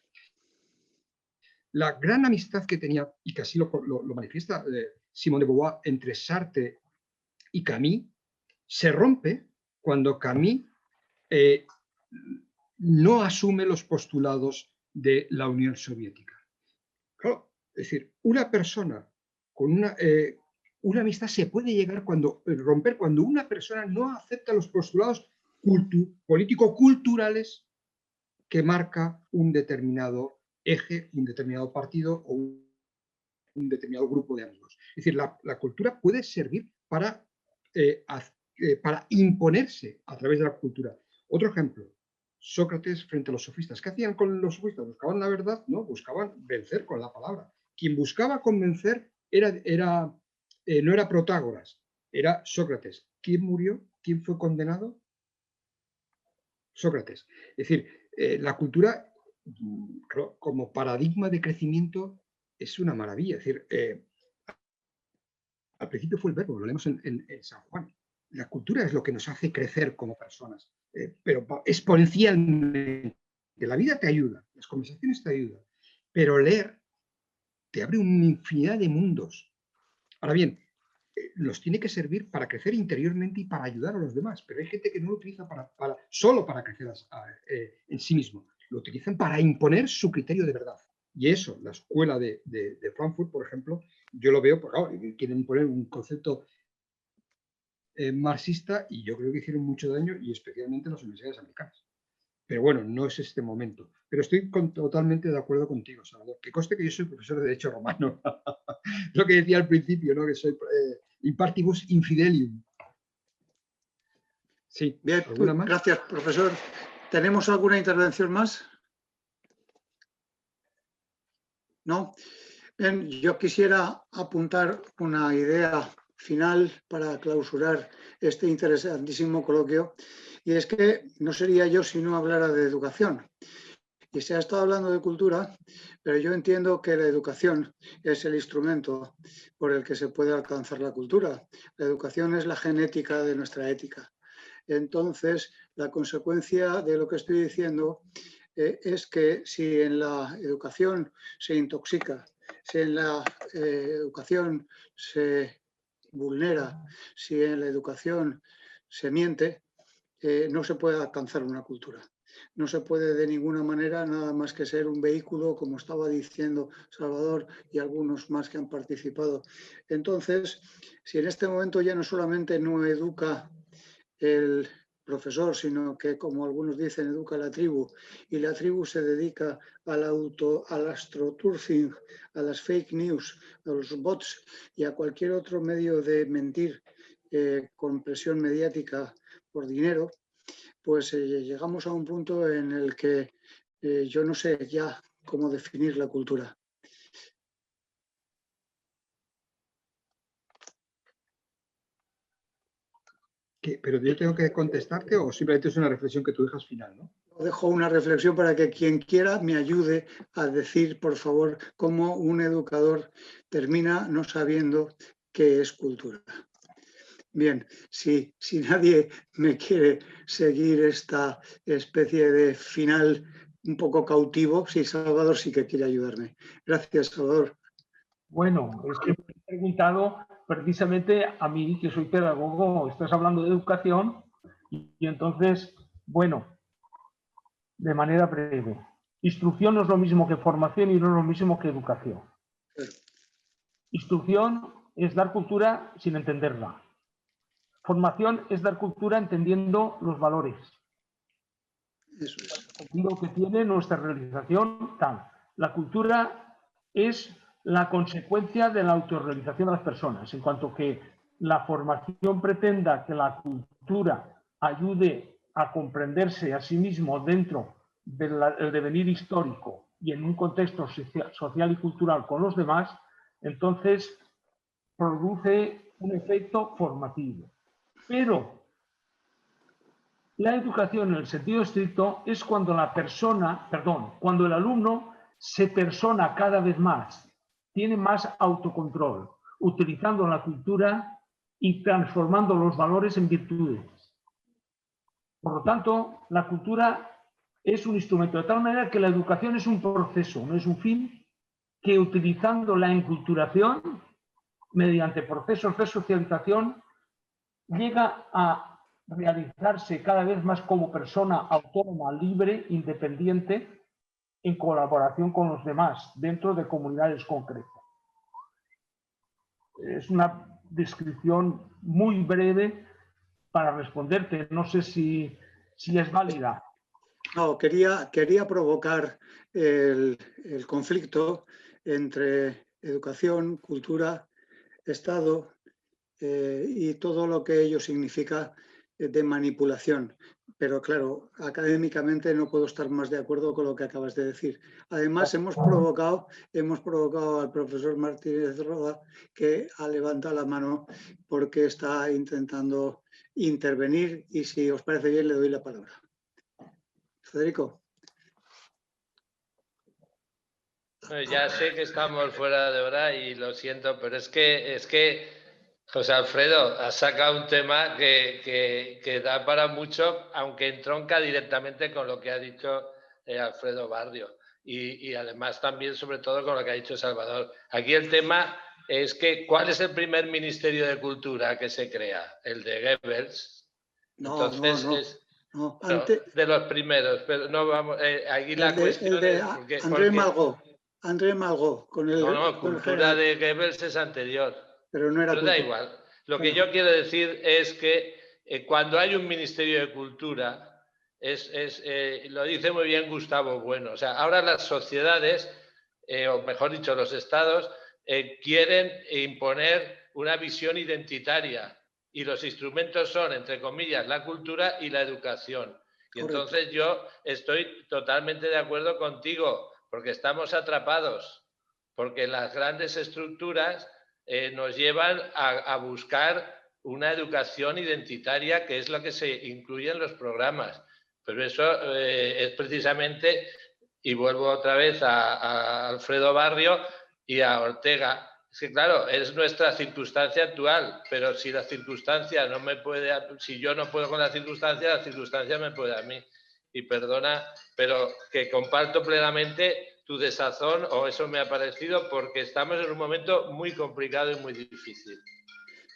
La gran amistad que tenía, y que así lo manifiesta Simone de Beauvoir, entre Sartre y Camus, se rompe cuando Camus no asume los postulados de la Unión Soviética. Claro, es decir, una persona con una amistad se puede llegar romper cuando una persona no acepta los postulados político-culturales que marca un determinado eje, un determinado partido o un determinado grupo de amigos. Es decir, la cultura puede servir para imponerse a través de la cultura. Otro ejemplo, Sócrates frente a los sofistas. ¿Qué hacían con los sofistas? ¿Buscaban la verdad? No, buscaban vencer con la palabra. Quien buscaba convencer no era Protágoras, era Sócrates. ¿Quién murió? ¿Quién fue condenado? Sócrates. Es decir, la cultura como paradigma de crecimiento es una maravilla. Es decir, al principio fue el verbo, lo leemos en San Juan. La cultura es lo que nos hace crecer como personas, pero exponencialmente. La vida te ayuda, las conversaciones te ayudan, pero leer te abre una infinidad de mundos. Ahora bien, nos tiene que servir para crecer interiormente y para ayudar a los demás, pero hay gente que no lo utiliza solo para crecer en sí mismo, lo utilizan para imponer su criterio de verdad. Y eso, la escuela de Frankfurt, por ejemplo, yo lo veo, porque claro, quieren imponer un concepto marxista y yo creo que hicieron mucho daño y especialmente en las universidades americanas. Pero bueno, no es este momento. Pero estoy totalmente de acuerdo contigo, Salvador. Que conste que yo soy profesor de Derecho Romano. Lo que decía al principio, ¿no? Que soy impartibus infidelium. Sí, bien, ¿alguna más? Gracias, profesor. ¿Tenemos alguna intervención más? ¿No? Bien, yo quisiera apuntar una idea final para clausurar este interesantísimo coloquio, y es que no sería yo si no hablara de educación. Y se ha estado hablando de cultura, pero yo entiendo que la educación es el instrumento por el que se puede alcanzar la cultura. La educación es la genética de nuestra ética. Entonces, la consecuencia de lo que estoy diciendo es que si en la educación se intoxica, si en la educación se vulnera, si en la educación se miente, no se puede alcanzar una cultura. No se puede de ninguna manera nada más que ser un vehículo, como estaba diciendo Salvador y algunos más que han participado. Entonces, si en este momento ya no solamente no educa el profesor, sino que, como algunos dicen, educa a la tribu, y la tribu se dedica al astroturfing, a las fake news, a los bots y a cualquier otro medio de mentir con presión mediática por dinero, pues llegamos a un punto en el que yo no sé ya cómo definir la cultura. ¿Pero yo tengo que contestarte o simplemente es una reflexión que tú dejas final, ¿no? Dejo una reflexión para que quien quiera me ayude a decir, por favor, cómo un educador termina no sabiendo qué es cultura. Bien, si nadie me quiere seguir esta especie de final un poco cautivo si Salvador sí que quiere ayudarme. Gracias, Salvador. Bueno, es que me he preguntado precisamente a mí, que soy pedagogo, estás hablando de educación y entonces, bueno, de manera breve. Instrucción no es lo mismo que formación y no es lo mismo que educación. Instrucción es dar cultura sin entenderla. Formación es dar cultura entendiendo los valores. Eso es. El sentido que tiene nuestra realización tal. La cultura es la consecuencia de la autorrealización de las personas, en cuanto que la formación pretenda que la cultura ayude a comprenderse a sí mismo dentro del devenir histórico y en un contexto social y cultural con los demás, entonces produce un efecto formativo. Pero la educación en el sentido estricto es cuando cuando el alumno se persona cada vez más, tiene más autocontrol, utilizando la cultura y transformando los valores en virtudes. Por lo tanto, la cultura es un instrumento, de tal manera que la educación es un proceso, no es un fin, que utilizando la enculturación, mediante procesos de socialización, llega a realizarse cada vez más como persona autónoma, libre, independiente, en colaboración con los demás, dentro de comunidades concretas. Es una descripción muy breve para responderte. No sé si es válida. No, quería provocar el conflicto entre educación, cultura, Estado y todo lo que ello significa de manipulación. Pero claro, académicamente no puedo estar más de acuerdo con lo que acabas de decir. Además, hemos provocado al profesor Martínez Roda, que ha levantado la mano porque está intentando intervenir, y si os parece bien le doy la palabra. Federico. Ya sé que estamos fuera de hora y lo siento, pero es que José Alfredo ha sacado un tema que da para mucho, aunque entronca directamente con lo que ha dicho Alfredo Barrio y además también sobre todo con lo que ha dicho Salvador. Aquí el tema es que ¿cuál es el primer Ministerio de Cultura que se crea? El de Goebbels. Entonces, no. De los primeros, pero no vamos. Aquí la cuestión es porque André Malraux con el. No, cultura de Goebbels es anterior. Pero no era. Pero da igual. Lo que yo quiero decir es que cuando hay un Ministerio de Cultura, lo dice muy bien Gustavo Bueno. O sea, ahora las sociedades, o mejor dicho, los estados, quieren imponer una visión identitaria. Y los instrumentos son, entre comillas, la cultura y la educación. Y entonces yo estoy totalmente de acuerdo contigo, porque estamos atrapados, porque las grandes estructuras nos llevan a buscar una educación identitaria, que es lo que se incluye en los programas. Pero eso es precisamente, y vuelvo otra vez a Alfredo Barrio y a Ortega. Es que claro, es nuestra circunstancia actual, pero si la circunstancia no me puede, si yo no puedo con la circunstancia me puede a mí. Y perdona, pero que comparto plenamente tu desazón, o eso me ha parecido, porque estamos en un momento muy complicado y muy difícil.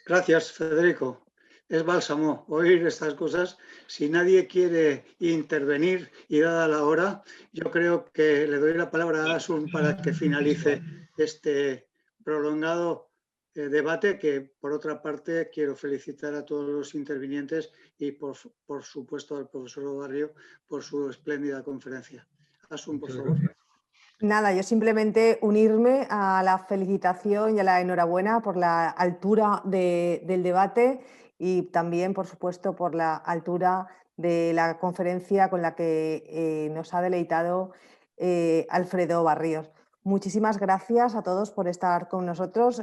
Gracias, Federico. Es bálsamo oír estas cosas. Si nadie quiere intervenir y dada la hora, yo creo que le doy la palabra a Asun para que finalice este prolongado debate, que por otra parte quiero felicitar a todos los intervinientes y por supuesto al profesor Barrio por su espléndida conferencia. Asun, por favor. Nada, yo simplemente unirme a la felicitación y a la enhorabuena por la altura del debate y también, por supuesto, por la altura de la conferencia con la que nos ha deleitado Alfredo Barrios. Muchísimas gracias a todos por estar con nosotros.